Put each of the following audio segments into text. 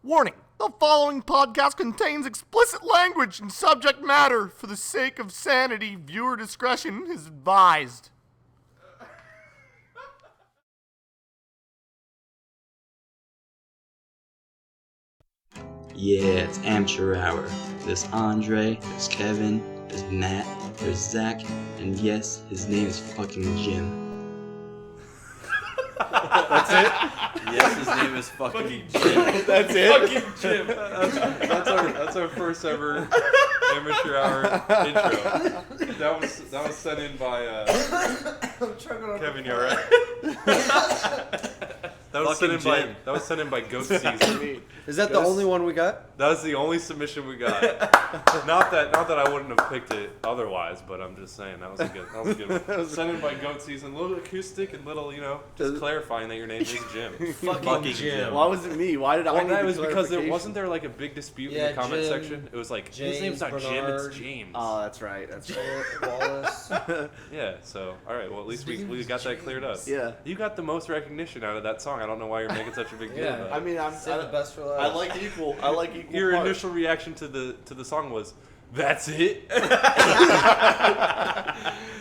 Warning, the following podcast contains explicit language and subject matter. For the sake of sanity, viewer discretion is advised. Yeah, it's amateur hour. There's Andre, there's Kevin, there's Matt, there's Zach, and yes, his name is fucking Jim. That's it? Yes, his name is fucking Jim. That's it? Fucking Jim. That's our first ever amateur hour intro. That was sent in by Kevin. You alright? That was sent in by Goat Season. Is that the only one we got? That was the only submission we got. Not that I wouldn't have picked it otherwise, but I'm just saying that was a good one. Sent in by Goat Season, a little acoustic and little, just clarifying that your name is Jim. Fucking Jim. Why was it me? Why did I need that was because clarification? wasn't there like a big dispute in the comment Jim, section? It was like James, his name's not Bernard. Jim, it's James. Oh, that's right. That's right. Wallace. Yeah, so alright, well at least we got that cleared up. Yeah. You got the most recognition out of that song. I don't know why you're making such a big deal about it. I mean, Save the best for last. I like equal. Your parts. initial reaction to the song was, "That's it."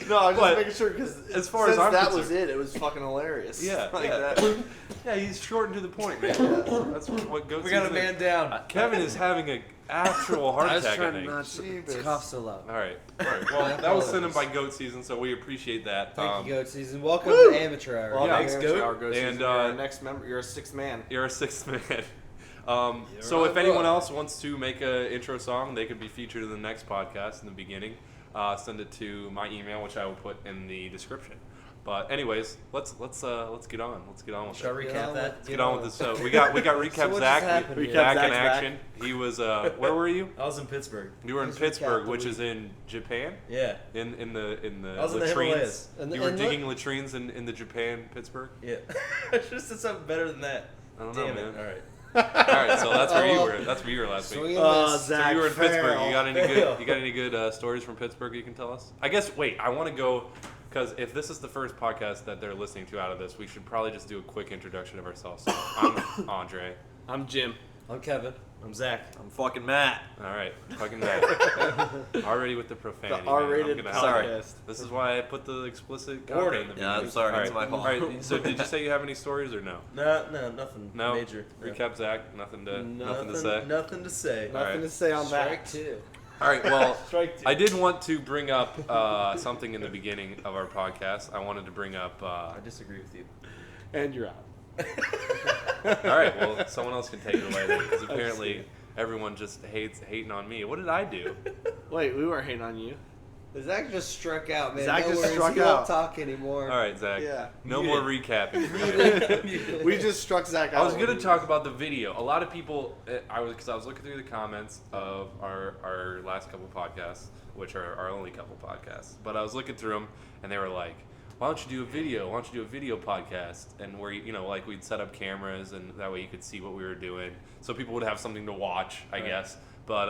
No, I was But just making sure because as far as I'm that concerned- was it. It was fucking hilarious. Yeah, like yeah. that. Yeah, he's short and to the point, man. That's what goes. We got a man down. Kevin is having an actual heart I was attack. I trying think. not to Jeebus. cough so loud. All right. Well, that was sent in by Goat Season, so we appreciate that. Thank you, Goat Season. Welcome Woo! to Amateur Hour. Well, Yeah. thanks, Goat. Goat. And, You're our next member. You're a sixth man. You're a sixth man. So if anyone else wants to make an intro song, they could be featured in the next podcast in the beginning. Send it to my email, which I will put in the description. But anyways, let's get on. Let's get on with Shall I it. recap that? Let's get on with this. So we got recap So what just Zach happened here? back in Zach's action. He was where were you? I was in Pittsburgh. You were in Let's Pittsburgh, recap the which week. is in Japan. Yeah. In the I was in the latrines. Himalayas. You were digging latrines in the Japan Pittsburgh. Yeah. I should have said something better than that. I don't Damn know, it. man. All right. All right, so that's where you were. That's where you were last week. Swing and miss. So Zach you were in Pittsburgh. Farrell. You got any good stories from Pittsburgh you can tell us? I guess. Wait, I want to go because if this is the first podcast that they're listening to out of this, we should probably just do a quick introduction of ourselves. So I'm Andre. I'm Jim. I'm Kevin. I'm Zach. I'm fucking Matt. All right, fucking Matt. Already with the profanity. The R-rated man. podcast. This is why I put the explicit content Warning. in the beginning. beginning. All All right. it's my fault. All right. So did you say you have any stories or no? No, nothing No. major. No. Recap Zach. Nothing to say. Nothing to say. All right. Nothing to say on Strike that. two. All right. Well, Strike two. I did want to bring up something in the beginning of our podcast. I wanted to bring up. I disagree with you. And you're out. All right. Well, someone else can take it away then, because apparently everyone just hating on me. What did I do? Wait, we weren't hating on you. Zach just struck out, man. Zach no just worries. struck He out. won't talk anymore. All right, Zach. Yeah. No more recapping. We just struck Zach out. I was going to talk about the video. A lot of people, I was looking through the comments of our last couple podcasts, which are our only couple podcasts. But I was looking through them, and they were like, "Why don't you do a video? Why don't you do a video podcast?" And where like we'd set up cameras, and that way you could see what we were doing, so people would have something to watch, I guess. But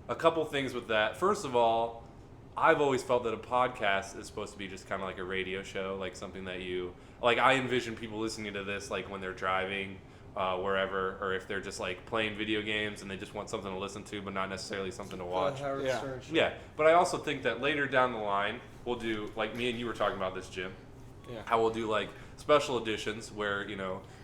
a couple things with that. First of all, I've always felt that a podcast is supposed to be just kind of like a radio show, like something that I envision people listening to this like when they're driving wherever, or if they're just like playing video games and they just want something to listen to but not necessarily something to watch. Howard Yeah. Stern show. Yeah, but I also think that later down the line we'll do, like me and you were talking about this, Jim. Yeah. How we'll do like special editions where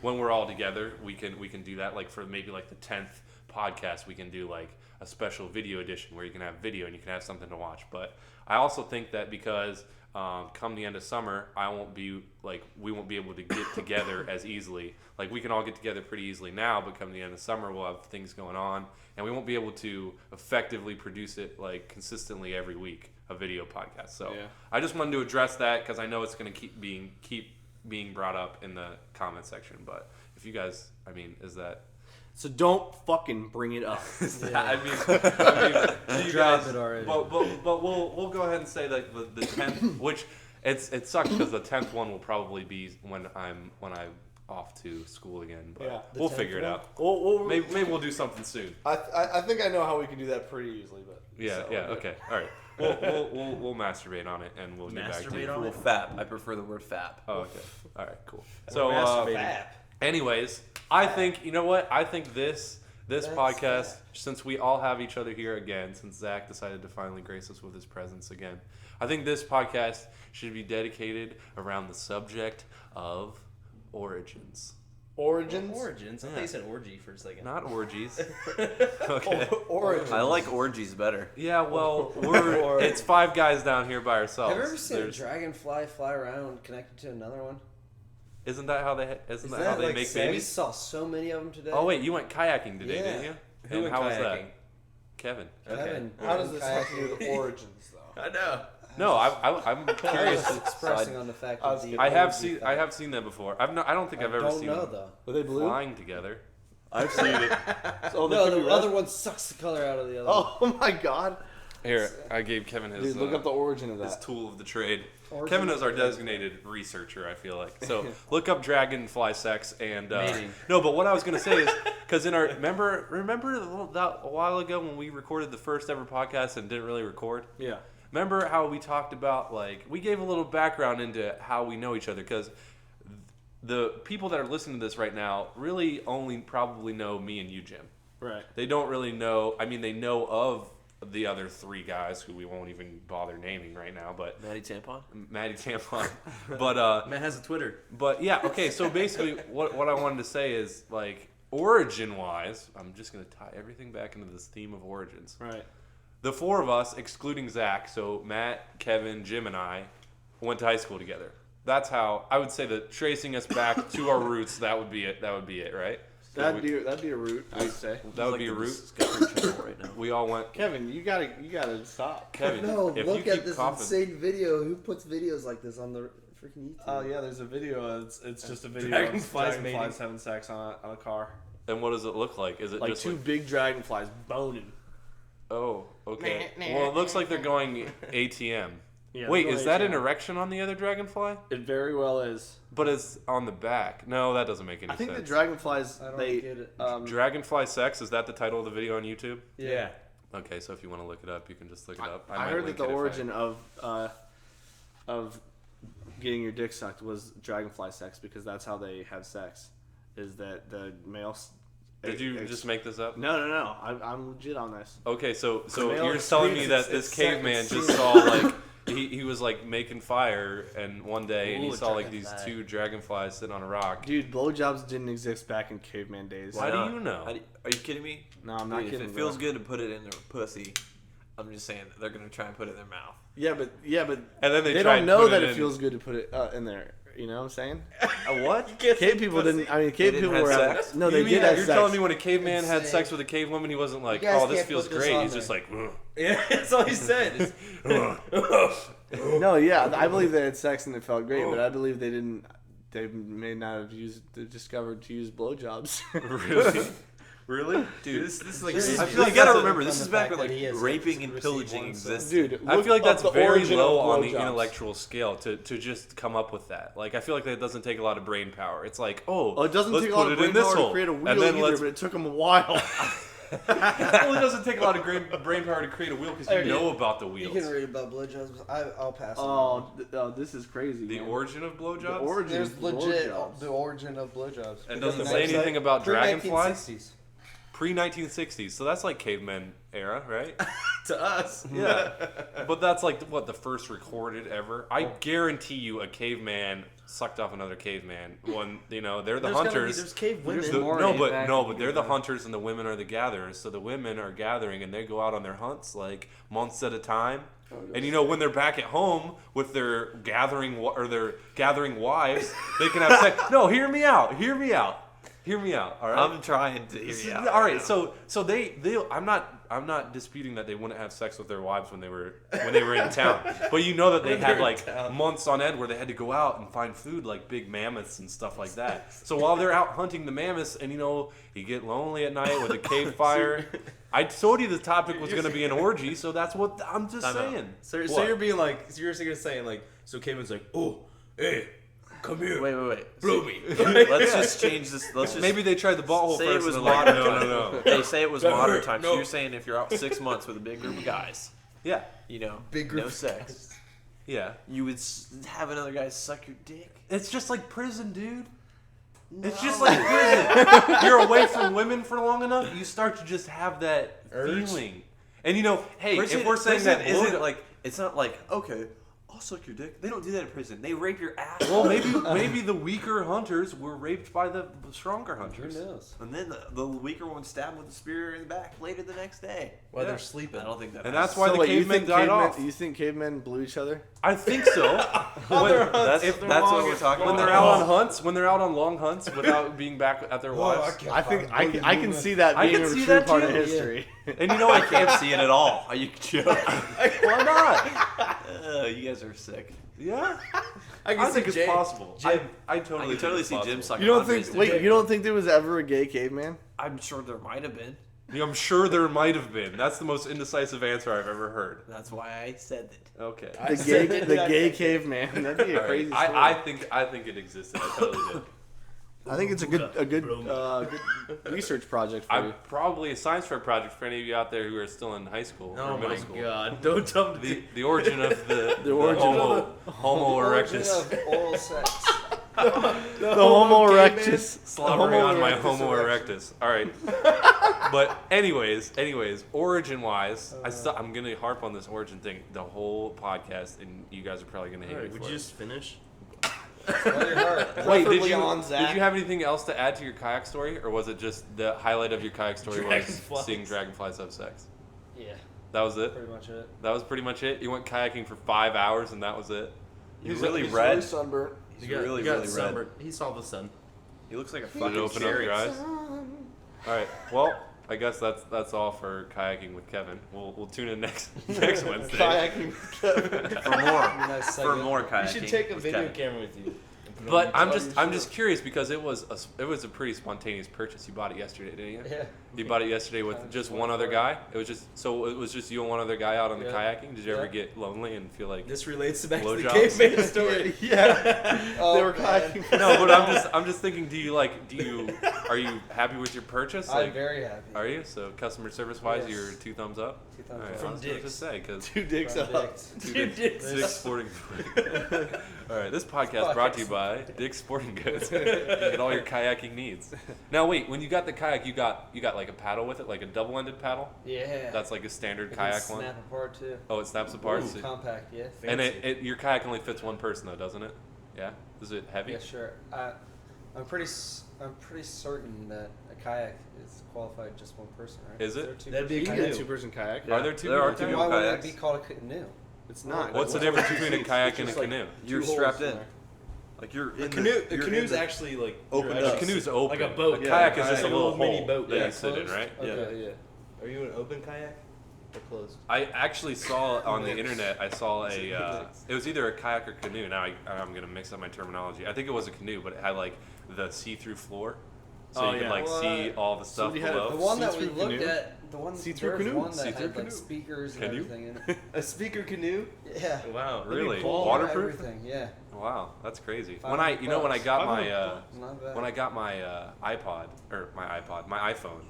when we're all together we can do that. Like for maybe like the 10th podcast we can do like a special video edition where you can have video and you can have something to watch. But I also think that because come the end of summer we won't be able to get together as easily. Like we can all get together pretty easily now, but come the end of summer we'll have things going on and we won't be able to effectively produce it like consistently every week, a video podcast. So Yeah. I just wanted to address that because I know it's going to keep being brought up in the comment section. But if you guys, is that? So don't fucking bring it up. I mean, you Drop guys, it already. But we'll go ahead and say that the 10th, which it sucks because the 10th one will probably be when I'm off to school again. But Yeah. we'll 10th figure it one? out. We'll Maybe we'll do something soon. I think I know how we can do that pretty easily, but Yeah, so, yeah, okay, all right. We'll masturbate on it and we'll get back to Masturbate you. on We'll it? fap. I prefer the word fap. Oh, okay. All right, cool. So masturbating. Fap. Anyways, I think you know what? I think this podcast, since we all have each other here again, since Zach decided to finally grace us with his presence again, I think this podcast should be dedicated around the subject of origins. Origins? Origins? I thought you said orgy for a second. Not orgies. Okay. Origins. I like orgies better. Yeah, well, it's five guys down here by ourselves. Have you ever seen a There's- dragonfly fly around connected to another one? Isn't that how they Is how they like make sick? I babies? saw so many of them today. Oh wait, you went kayaking today, Yeah. didn't you? Who And went how was kayaking? that? Kevin. Kevin, How does this have to do with origins, though? I know. No, I'm I curious. was expressing on the fact I that was the kidding. I have orgy seen fact. seen that before. I don't think I've ever don't seen know them though. Were they blue? flying together. I've seen it. Oh, they No, could be the red? other one sucks the color out of the other. one. Oh my god. Here, I gave Kevin his Dude, look up the origin of his that. tool of the trade. Origin Kevin of is our the- designated researcher, I feel like. So look up dragonfly sex and Maybe. no. But what I was gonna say is because in our remember that a while ago when we recorded the first ever podcast and didn't really record. Yeah. Remember how we talked about, like, we gave a little background into how we know each other, because the people that are listening to this right now really only probably know me and you, Jim. Right. They don't really know, I mean, they know of the other three guys who we won't even bother naming right now, but Maddie Tampon? Maddie Tampon. But, Matt has a Twitter. but yeah, okay, so basically what I wanted to say is, like, origin-wise, I'm just going to tie everything back into this theme of origins. Right. The four of us, excluding Zach, so Matt, Kevin, Jim, and I, went to high school together. That's how I would say that tracing us back to our roots. That would be it. That would be it, right? So That'd be a root, I'd say. that would be a root. Discovery Channel right now. We all went. Kevin, you gotta stop. Kevin, No, if look you at keep this coughing, insane video. Who puts videos like this on the freaking YouTube? Oh yeah, there's a video. It's just a video Dragonflies of mating. dragonflies having sex on a car. and what does it look like? Is it Like just two like, big dragonflies boning. oh, okay. Well, it looks like they're going ATM. Yeah, Wait, they're is going that ATM. an erection on the other dragonfly? It very well is. But it's on the back. No, that doesn't make any I think sense. the dragonflies I don't they get it. Dragonfly sex, is that the title of the video on YouTube? Yeah. Okay, so if you want to look it up, you can just look it up. I might heard link that the it if I- origin of getting your dick sucked was dragonfly sex because that's how they have sex. Is that the male? Did you just make this up? No. I'm legit on this. Okay, so male you're telling me experience that this is caveman sex. just saw like he was like making fire and one day and he Ooh, saw like these dragonfly. two dragonflies sitting on a rock. Dude, blowjobs didn't exist back in caveman days. Why do you know? Are you kidding me? No, I'm not Dude, kidding. If it bro. feels good to put it in their pussy, I'm just saying they're gonna try and put it in their mouth. Yeah, but And then they they try don't and know put that it it in- feels good to put it in there. You know what I'm saying? What? Cave people didn't. I mean, cave didn't people have were. sex? No, You they mean did that have you're sex. telling me when a caveman had Insane. sex with a cave woman, he wasn't like, You guys "Oh, this can't feels put this great." on He's there. just like, "Ugh." Yeah, that's all he said. No, yeah, I believe they had sex and it felt great, but I believe they didn't. They may not have discovered to use blowjobs. Really? Really? Dude, this is like This is I feel really you gotta from remember the this is back fact when that he like has raping and received pillaging one existed. Dude, I feel like that's up the very origin low of on the blowjobs. intellectual scale to just come up with that. Like, I feel like that doesn't take a lot of brain power. It's like, Well, it doesn't let's take a put lot it of brain in this power hole, to create a wheel and then either, let's. but it took them a while. Well, it doesn't take a lot of brain power to create a wheel because you Okay. know about the You wheels. can read about blowjobs. I'll pass. This is crazy. The man. origin of blowjobs. The origin There's of legit blowjobs. the origin of blowjobs. And Because doesn't the say next- anything about dragonflies? Pre-1960s. Pre-1960s, so that's like caveman era, right? To us. Yeah, but that's like what the first recorded ever. I guarantee you, a caveman sucked off another caveman. When they're the There's gotta be- hunters. There's cave women. But they're the hunters and the women are the gatherers. So the women are gathering and they go out on their hunts like months at a time. And when they're back at home with their gathering wives, they can have sex. No, hear me out. All right. I'm trying to hear you out. All right, so they I'm not disputing that they wouldn't have sex with their wives when they were in town, but you know that they had like months on end where they had to go out and find food like big mammoths and stuff like that. So while they're out hunting the mammoths, and you get lonely at night with a cave fire. I told you the topic was going to be an orgy, so that's what I'm just saying. So What? you're being like, so you're saying like, so Caveman's like, oh, hey, come here. Wait. Blow me. Let's just change this. Let's just Maybe they tried the butthole say first. it was and they're like, modern time. no. They say it was That modern hurt. time. No. So you're saying if you're out 6 months with a big group of guys, Yeah, Big group no of sex, yeah. you would have another guy suck your dick. It's just like prison, dude. It's just like prison. You're away from women for long enough, you start to just have that feeling. And hey, if we're saying that isn't like, it's not like, okay, I'll suck your dick. They don't do that in prison. They rape your ass. well, maybe the weaker hunters were raped by the stronger hunters. Who knows? And then the weaker one stabbed with a spear in the back later the next day. While they're sleeping. I don't think that. And that's why the cavemen died off. You think cavemen blew each other? I think so. that's what we're talking When about. they're out on hunts, when they're out on long hunts without being back at their wives. I think I can see that I being can a see true that part too. of history. And I can't see it at all. Are you joking? why not? You guys are sick. Yeah. I think it's possible. I I totally can totally think see it's Jim possible. sucking. You don't Andre's think? Wait, dick. you don't think there was ever a gay caveman? I'm sure there might have been. Yeah, I'm sure there might have been. That's the most indecisive answer I've ever heard. That's why I said it. Okay. The gay caveman. That'd be a All crazy right. story. I think it existed. I totally did. I think it's a good research project for you. I'm probably a science fair project for any of you out there who are still in high school or middle school. God! Don't tell me. The origin of the origin Homo erectus. The Homo erectus. Slobbering on my erectus Homo erection. erectus. All right. But anyways, origin-wise, I'm gonna harp on this origin thing the whole podcast, and you guys are probably gonna hate me Would for you it. just finish? Wait, did Preferably on Zach. you have anything else to add to your kayak story, or was it just the highlight of your kayak story was Dragonflies. seeing dragonflies have sex? Yeah, That was it. pretty much it. That was pretty much it. You went kayaking for 5 hours, and that was it. He's really red. sunburnt. He's really red. sunburned. He saw the sun. He looks like a Did it fucking open cherry. up your eyes? All right. Well, I guess that's all for kayaking with Kevin. We'll tune in next Wednesday. Kayaking. For more. Nice For segment. more You kayaking. should take a with video Kevin. camera with you. and put it But on I'm just curious because it was a pretty spontaneous purchase. You bought it yesterday, didn't you? Yeah. You bought it yesterday with just one other guy. It was just you and one other guy out on the Yeah. kayaking. Did you ever Yeah. get lonely and feel like This relates to back to the Blowjobs? caveman story. Yeah. Oh, They were man. kayaking. no? But I'm just thinking. Are you happy with your purchase? I'm very happy. Are you? So customer service wise, Yes. you're 2 thumbs up. 2 thumbs All right, up. From I was gonna Dick's. just say because Two dicks From up. Dick's. Dick's Sporting Goods. All right, this podcast brought to you by Dick's Sporting Goods. You get all your kayaking needs. Now wait, when you got the kayak, you got like a paddle with it, like a double-ended paddle. Yeah. That's like a standard It can kayak one. snap apart too. Oh, it snaps apart. It's So- compact, yeah. and your kayak only fits one person though, doesn't it? Yeah. Is it heavy? Yeah, sure. I'm pretty certain that a kayak is qualified just one person, right? Is it? there two That'd be a You people? can get a canoe. two-person kayak. Are there two? There are people two in Why kayak? would it kayaks. be called a canoe? It's not. What's the difference between a kayak and a canoe? You're Two holes strapped in in. there. Like you're in The canoe. The you're in canoe's the- actually like opened you're up. The canoe's open. Like a boat. A Yeah, kayak is kayak. just a Like a little little mini hole boat, that yeah, you sit in, closed? right? Okay, yeah. Are you an open kayak or closed? I actually saw on the internet. I saw a. It was either a kayak or canoe. Now I'm gonna mix up my terminology. I think it was a canoe, but it had like the see-through floor, so Oh, you could yeah. like see What? all the stuff Somebody had below. The one that we See-through looked canoe? at, the one See-through there was canoe? one that See-through had like canoe? speakers and Canoe? everything in it. A speaker canoe? Yeah. Wow. Really? Full Waterproof? Everything, yeah. Wow, that's crazy. $500 When I got my It's not bad. when I got my my iPhone,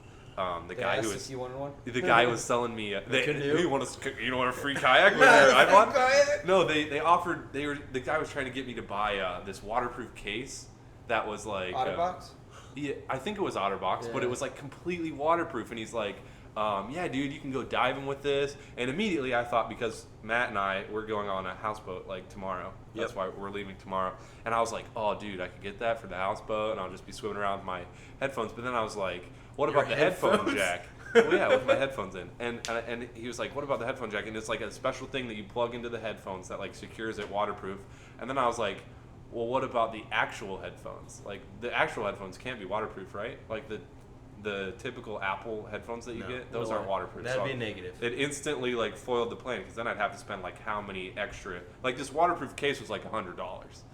the They guy asked who if was you wanted one. the guy was selling me canoe? you want a free kayak with your iPod? No, they offered the guy was trying to get me to buy this waterproof case that was like Otterbox? yeah, I think it was Otterbox, but Yeah. it was like completely waterproof. And he's like, yeah, dude, you can go diving with this. And immediately I thought, because Matt and I, we're going on a houseboat like tomorrow. That's why we're leaving tomorrow. And I was like, oh, dude, I could get that for the houseboat, and I'll just be swimming around with my headphones. But then I was like, what about the headphone jack? Well, yeah, with my headphones in. And he was like, what about the headphone jack? And it's like a special thing that you plug into the headphones that like secures it waterproof. And then I was like, well, what about the actual headphones? Like, the actual headphones can't be waterproof, right? Like, the typical Apple headphones that you No, get, those no. aren't waterproof. That'd So be a negative. It instantly, like, foiled the plan, because then I'd have to spend, like, how many extra... Like, this waterproof case was, like, $100.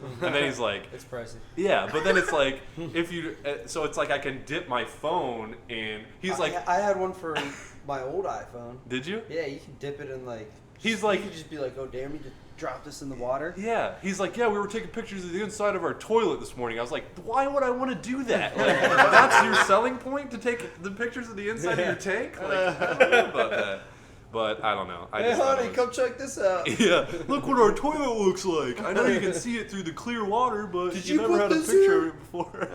And then he's like... It's pricey. Yeah, but then it's like, if you... so it's like I can dip my phone in... He's like... I had one for my old iPhone. Did you? Yeah, you can dip it in like. He's like- you could just be like, oh damn, you just drop this in the water. Yeah, he's like, yeah, we were taking pictures of the inside of our toilet this morning. I was like, why would I want to do that? Like, that's your selling point, to take the pictures of the inside of your tank? Like, I don't know about that. But I don't know. I Hey, just thought honey, it was- come check this out. Yeah, look what our toilet looks like. I know you can see it through the clear water, but Did you you never put had a this picture in? of it before.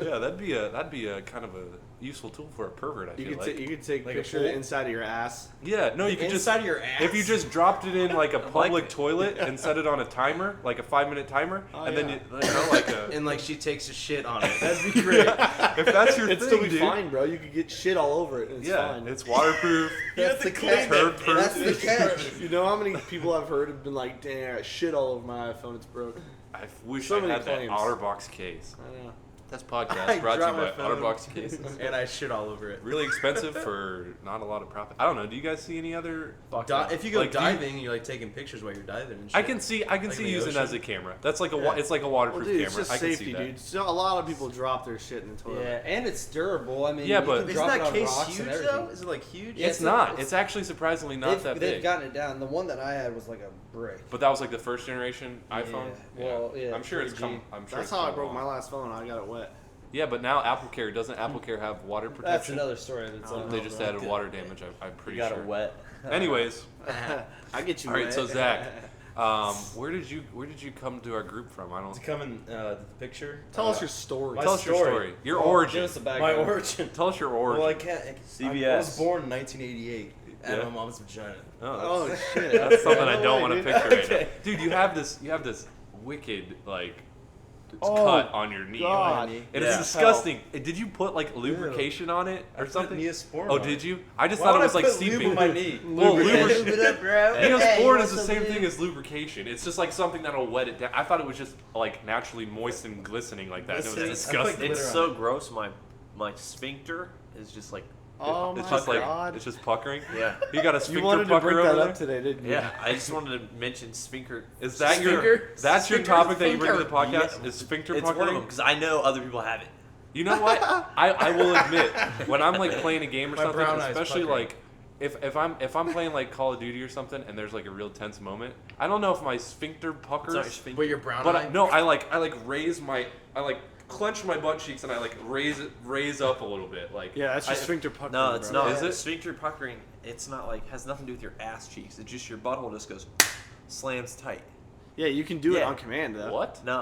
Yeah, that'd be a kind of a useful tool for a pervert. I You feel could like. you could take a Like a picture of the pool? inside of your ass. Yeah, no, you could just Inside of your ass. if you just dropped it in like a public it. toilet and set it on a timer, like a 5-minute timer, Oh, and then yeah. you know like a. And like she takes a shit on it. That'd be great. If that's your It'd thing, still be dude. fine, bro. You could get shit all over it. And it's Yeah, fine. it's waterproof. That's the catch. Turd proof. That's the catch. You know how many people I've heard have been like, "Damn, I shit all over my iPhone. It's broke." I wish So I many had claims. that OtterBox case. I know. That's I podcast brought to you dropped by my phone. OtterBox cases. And I shit all over it. Really expensive for not a lot of profit. I don't know. Do you guys see any other? If you go Like, do you- diving, you're like taking pictures while you're diving and shit. I can see Like in using it the as a camera. That's like a Yeah. it's like a Well, waterproof dude, it's camera. just I can safety, see that. dude. So a lot of people drop their shit in the toilet. Yeah, and it's durable. I mean, Yeah, you but- can Isn't drop that it on case rocks huge and everything. though? Is it like huge? Yeah, It's not. It's actually surprisingly not that They've big. gotten it down. The one that I had was like a brick. But that was like the first generation iPhone. Yeah. Well, yeah, I'm sure it's 3G. come. I'm sure That's it's how I come broke along. my last phone. I got it wet. Yeah, but now AppleCare doesn't AppleCare have water That's protection? another story. That's I don't They know, just bro. added water damage. I'm You pretty got sure. it wet. Anyways, I get you all right. wet. So Zach, where did you come to our group from? I don't. To come in the picture. Tell us your story. my Tell us your story. Your Well, origin. Give us a background. My origin. Tell us your origin. Well, I can't. I CVS. was born in 1988 out Yeah. of my mom's vagina. Oh, Oh shit. that's something I No don't way, want to dude. picture right Okay. now. Dude, you have this wicked like Oh, cut on your knee. God. And Yeah. it's disgusting. Did you put like lubrication on it or something? Neosporin. Oh, did you? I just thought it was like lube seeping. on my knee? Well, Lube it up, bro. Neosporin is the same thing as lubrication. It's just like something that'll wet it down. I thought it was just like naturally moist and glistening like that. It was Listen, disgusting. It's glitter so on it. gross. My sphincter is just like Oh it's my just like god. it's just puckering. yeah. You got a You sphincter wanted to pucker bring over that there. up today, didn't you? Yeah, I just wanted to mention sphincter. Is that Sphincter? that's your Sphincter? topic that you bring to the Sphincter. podcast? Yeah. Is sphincter It's one of puckering? them because I know other people have it. You know what? I will admit when I'm like playing a game or My something, brown eyes especially puckering. like if I'm playing like Call of Duty or something and there's like a real tense moment, I don't know if my sphincter It's puckers, not your sphincter. But your brown but eye. I like raise my clench my butt cheeks and I like raise up a little bit like Yeah, that's just I- sphincter pucker. No, it's bro. not. Is it? Sphincter puckering. It's not like has nothing to do with your ass cheeks. It's just your butthole just goes slams tight. Yeah, you can do it Yeah. on command though. What? No,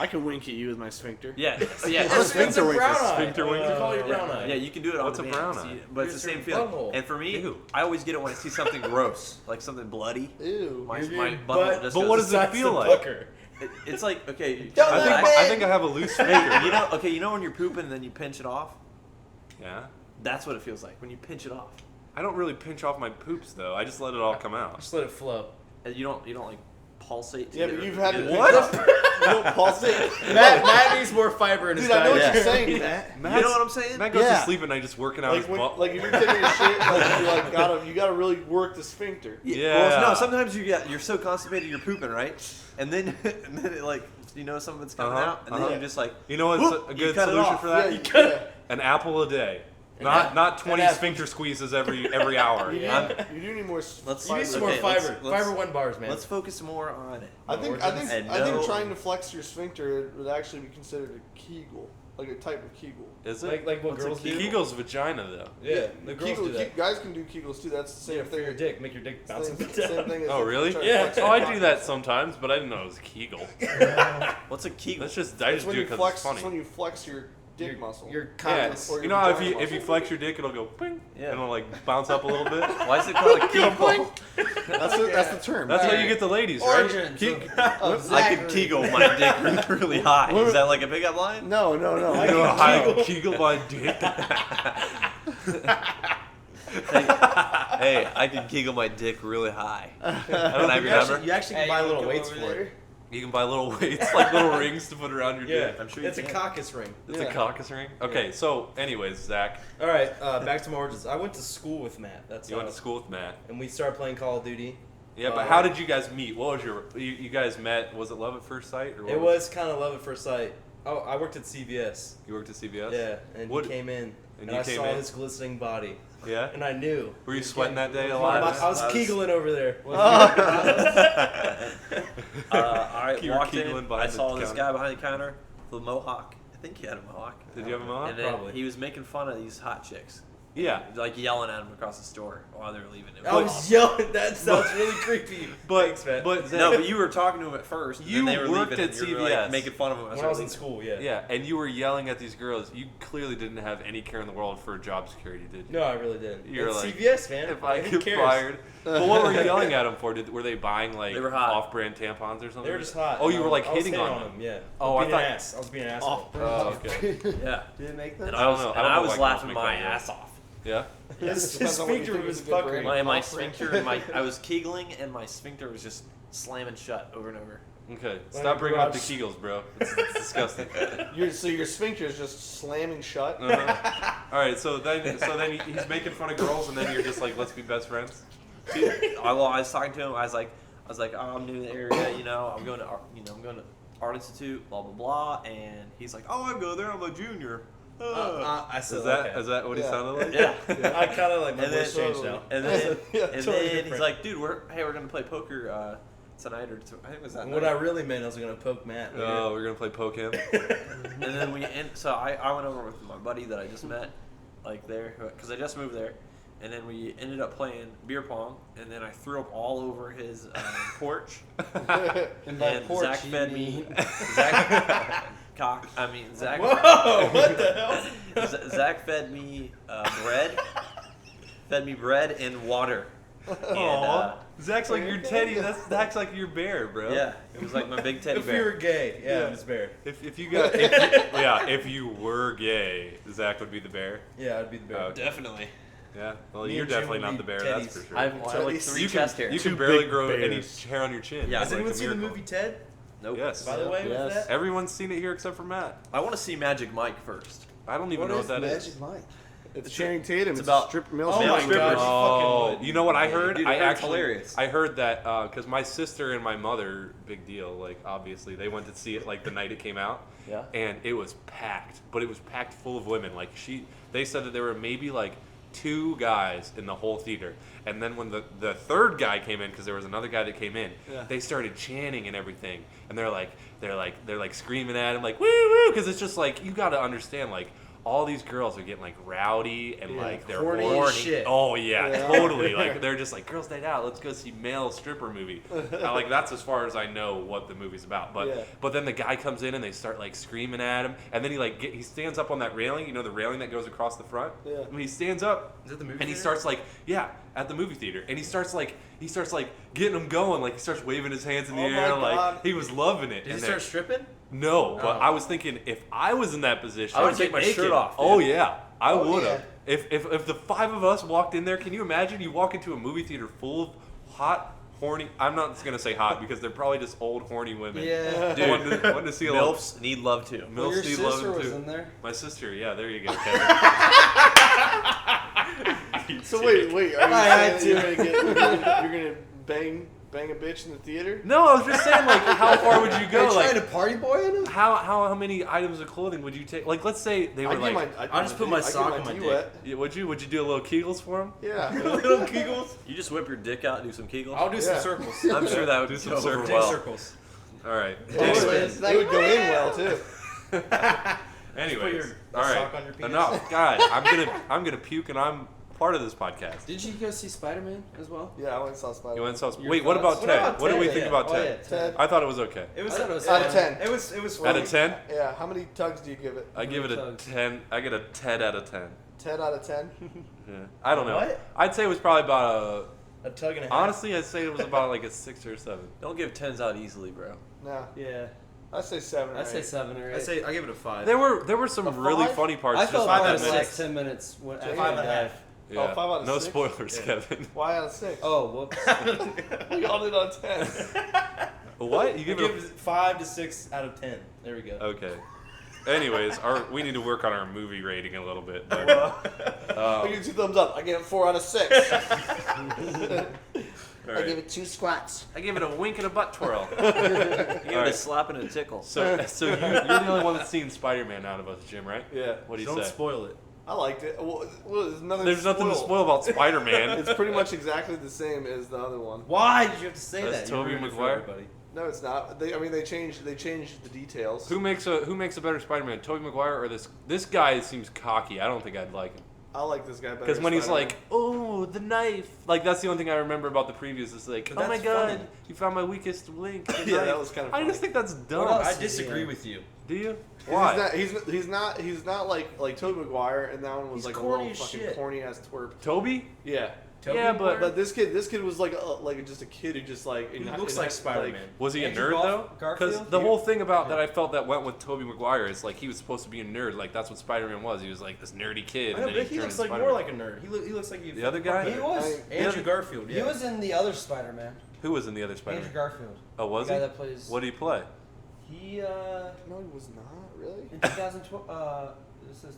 I can wink at you with my sphincter. yeah, Oh, yeah. it's a wink brown is eye. sphincter wink. You call your Yeah, brown eye. yeah, you can do it on What's a demand, brown so eye? you- but it's the Your same feeling. butthole. And for me, Ew. I always get it when I see something gross, like something bloody. Ew. My Your my butt- butthole just But goes, what does it Besides feel the like? pucker. It's like okay. Don't I think- look I think I have a loose finger. you know, okay, you know when you're pooping and then you pinch it off. Yeah. That's what it feels like when you pinch it off. I don't really pinch off my poops though. I just let it all come out. Just let it flow. And you don't like pulsate. To Yeah, get but it- you've had get to it- What? You don't pulsate. Matt needs more fiber in his Dude, I know diet. what you're Yeah. saying, Matt. You know what I'm saying? Matt goes Yeah. to sleep at night just working out Like his when, butt. like if you're taking a shit, like you like you gotta really work the sphincter. Yeah. Well, no, sometimes you're so constipated you're pooping, right? And then it like you know something's coming Uh-huh, out, and then uh-huh. you're just like You know what's whoop, a you good cut it solution off. for that? Yeah. An apple a day. apple. Not 20 An apple. sphincter squeezes every hour. Yeah. You do need more. Let's- You need some Okay, more let's- fiber. let's- Fiber 1 bars, man. Let's focus more on it. I think And no- trying to flex your sphincter would actually be considered a Kegel, like a type of Kegel. Is it? like what What's a girls do. Kegel's vagina though. Yeah, the girls Kegel, do that. guys can do Kegels too. That's the same Yeah, for thing. your dick. Make your dick bounce Same, up and same down. thing as Oh really? trying to Yeah. flex Oh, your I do cock. that sometimes, but I didn't know it was Kegel. What's a Kegel? That's just I It's just when do you it because flex. it's funny. It's when you flex your dick muscle. Your Yeah, cock. or your you know how if vagina you muscle. flex your dick, it'll go ping, Yeah. and it'll like bounce up a little bit. Why is it called a Kegel? That's the term. That's how you get the ladies, right? Origins Ke- I could Kegel my dick really high. Is that like a pickup line? No. You know how I Kegel my dick. Hey, I can Kegel my dick really high. Can I have your number? You actually can buy little weights for it. You can buy little weights, like little rings to put around your Yeah, dick. I'm sure you it's a can. caucus ring. It's Yeah. a caucus ring. Okay, so anyways, Zach, All right, back to my origins. I went to school with Matt. That's you went to school with Matt. and we started playing Call of Duty. Yeah, but how did you guys meet? What was your you guys met? Was it love at first sight or what It was kind of love at first sight. Oh, I worked at CVS. You worked at CVS. Yeah, and What- he came in, and and you I came saw in? his glistening body, Yeah. and I knew. Were you he was sweating getting- that day a I lot? was I was- Kegeling over there. I You were walked in, Kegeling I behind the saw this counter. guy behind the counter with a mohawk. I think he had a mohawk. Did you have a mohawk? And then Probably. he was making fun of these hot chicks. Yeah. Like yelling at him across the store while they were leaving. It I was was awesome. yelling. That sounds really creepy. But man. but Zach, No, but you were talking to him at first. And You then they were worked leaving, at and you were, like, CVS. making fun of him. when I was in school, yeah. yeah, and you were yelling at these girls. You clearly didn't have any care in the world for job security, did you? No, I really didn't. You're It's like, CVS, man. If I Who get cares? fired. But what were you yelling at them for? Were they buying like They were hot. off-brand tampons or something? They were just hot. Oh, you were like I was hitting on them. Yeah. Oh, I I thought- was being an asshole. Oh, okay. Yeah. Did it make that? And I I don't was, know. and I don't I know was why girls laughing make my fun of ass off. Yeah. His Depends on what you sphincter think was is a good brain. fucking. My Off sphincter and I was kegling and my sphincter was just slamming shut over and over. Okay. When Stop I bringing up the garage- Kegels, bro. It's disgusting. So your sphincter is just slamming shut. Uh-huh. All right. So then he's making fun of girls, and then you're just like, let's be best friends. I was talking to him. I was like, oh, I'm new in the area, you know. I'm going to Art Institute, blah blah blah. And he's like, oh, I go there. I'm a junior. I said, Is that okay. is that what he Yeah. sounded like? Yeah. I kind of like my And voice then- changed now. And then, Yeah, and totally then he's different. like, dude, we're gonna play poker tonight or I think it was that What night. I really meant, I was gonna poke Matt. Oh, we're gonna play poke him. And then so I went over with my buddy that I just met, like there, because I just moved there, and then we ended up playing beer pong, and then I threw up all over his porch, And by and porch, Zach you fed mean- me, Zach, Zach, Whoa! What the hell? Zach fed me bread and water. And, Aw. Zach's like your teddy. Zach's like your bear, bro. yeah, it was like my big teddy If you were bear. gay, yeah, Yeah. I'm his bear. If you were gay, Zach would be the bear. Yeah, I'd be the bear. Okay. Definitely. Yeah. Well, Me you're and Jim definitely would not be the bear. teddies. That's for sure. I have like 3 you chest can, hairs. you can Two barely big grow any bears. hair on your chin. Yeah. It's Has like anyone a seen the miracle. movie Ted? Nope. Yes. By the way, Yes. with that? Everyone's seen it here except for Matt. I want to see Magic Mike first. I don't even What know is what that is. Magic Mike? It's Channing Tatum. It's about- a strip mill. Oh strip my stripper. gosh. Oh, fucking would. you know what I heard? Dude, I that's actually, hilarious. I heard that because my sister and my mother, big deal. Like obviously, they went to see it like the night it came out. Yeah. And it was packed, but it was packed full of women. Like they said that there were maybe like 2 guys in the whole theater. And then when the third guy came in, because there was another guy that came in, they started chanting and everything. And they're like screaming at him like woo woo, because it's just like you got to understand like. All these girls are getting like rowdy and like they're horny horny. as shit. Oh yeah, totally. Like they're just like girls night out. Let's go see male stripper movie. Like that's as far as I know what the movie's about. But then the guy comes in and they start like screaming at him, and then he stands up on that railing. You know the railing that goes across the front. Yeah. And he stands up. Is it the movie And he theater? starts like at the movie theater, and he starts like getting them going. Like he starts waving his hands in the Oh my air. God. Like he was loving it. Did he And start then- stripping? No, but Oh. I was thinking if I was in that position, I would Get take my naked. shirt off. Oh yeah, I Oh, would have. yeah. If the 5 of us walked in there, can you imagine? You walk into a movie theater full of hot, horny. I'm not just gonna say hot because they're probably just old, horny women. Yeah. Dude, wanting to see a lot. MILFs need love too. Well, MILFs your need love sister was too. in there. My sister, yeah, there you go, Kevin. So wait, are you I had saying that you're gonna bang a bitch in the theater? No, I was just saying, like, how far would you Are go? you trying to Like, party boy in him? how many items of clothing would you take? Like, let's say they were like, I'll just put my sock on my dick. yeah, would you do a little Kegels for him? Yeah. Little Kegels. You just whip your dick out and do some Kegels. I'll do some Yeah. circles. I'm sure that would Do some go over circles. Dick well. circles. All right. It would go in well too. Anyways, your all right. sock on your penis. Enough, God. I'm gonna puke, and I'm part of this podcast. Did you go see Spider-Man as well? Yeah, I went and saw Spider-Man. You went so. Your Wait, what thoughts? about Ted? What do we Ted? think Yeah. about Oh, Ted? yeah, Ted. I thought it was okay. It was I thought it was Out of fun. 10. It was Out of 10, Yeah, how many tugs do you give it? I give it a Tugs. 10. I get a Ted out of 10. 10 out of 10? Yeah. I don't know. What? I'd say it was probably about a tug and a half. Honestly, I'd say it was about like a 6 or 7. Don't give 10s out easily, bro. No. Yeah. I'd say 7 or 8. I'd say 7 or 8. I give it a 5. There were some really five? funny parts. I just felt not bad that the many. last 10 minutes after 5 and a he half. died. Yeah. Oh, 5 out of no 6? spoilers, Yeah. Kevin. Why out of 6? Oh, whoops. We all did on 10. What? You Give give it it 5 to 6 out of 10. There we go. a... Okay. Anyways, we need to work on our movie rating a little bit. But, I give it 2 thumbs up. I give it 4 out of 6. all right. it 2 squats. I give it a wink and a butt twirl. You give it a Alright. slap and a tickle. So you're the only one that's seen Spider-Man out of us, Jim, right? Yeah. What do you Don't say? spoil it. I liked it. Well, there's nothing There's nothing to spoil about Spider-Man. It's pretty much exactly the same as the other one. Why did you have to say That's that? You Tobey ruined it for Maguire? everybody. No, it's not. They changed the details. Who makes a better Spider-Man, Tobey Maguire or this guy? Seems cocky. I don't think I'd like him. I like this guy better. Because when he's Spider-Man. like, "Oh, the knife," like that's the only thing I remember about the previews. Is like, But "Oh my that's god, funny. you found my weakest link." the Yeah, knife." that was kind of I funny. just think that's dumb. else? I disagree with you. Do you? 'Cause Why? He's not like Tobey Maguire, and that one was He's like a corny little as fucking shit. corny ass twerp. Toby? Yeah. Tobey Yeah, Maguire? But this kid was like just a kid who just like He looks like Spider-Man. Was he a Andrew nerd though? Because Garfield? the whole thing about that I felt that went with Tobey Maguire is like he was supposed to be a nerd. Like that's what Spider-Man was. He was like this nerdy kid. I know, and then but he turned looks into like Spider-Man. more like a nerd. He looks like The other guy? He was. Andrew Garfield. Yeah. He was in the other Spider-Man. Who was in the other Spider-Man? Andrew Garfield. Oh, was the he? guy that plays. What did he play? He No, he was not really. in 2012. This is.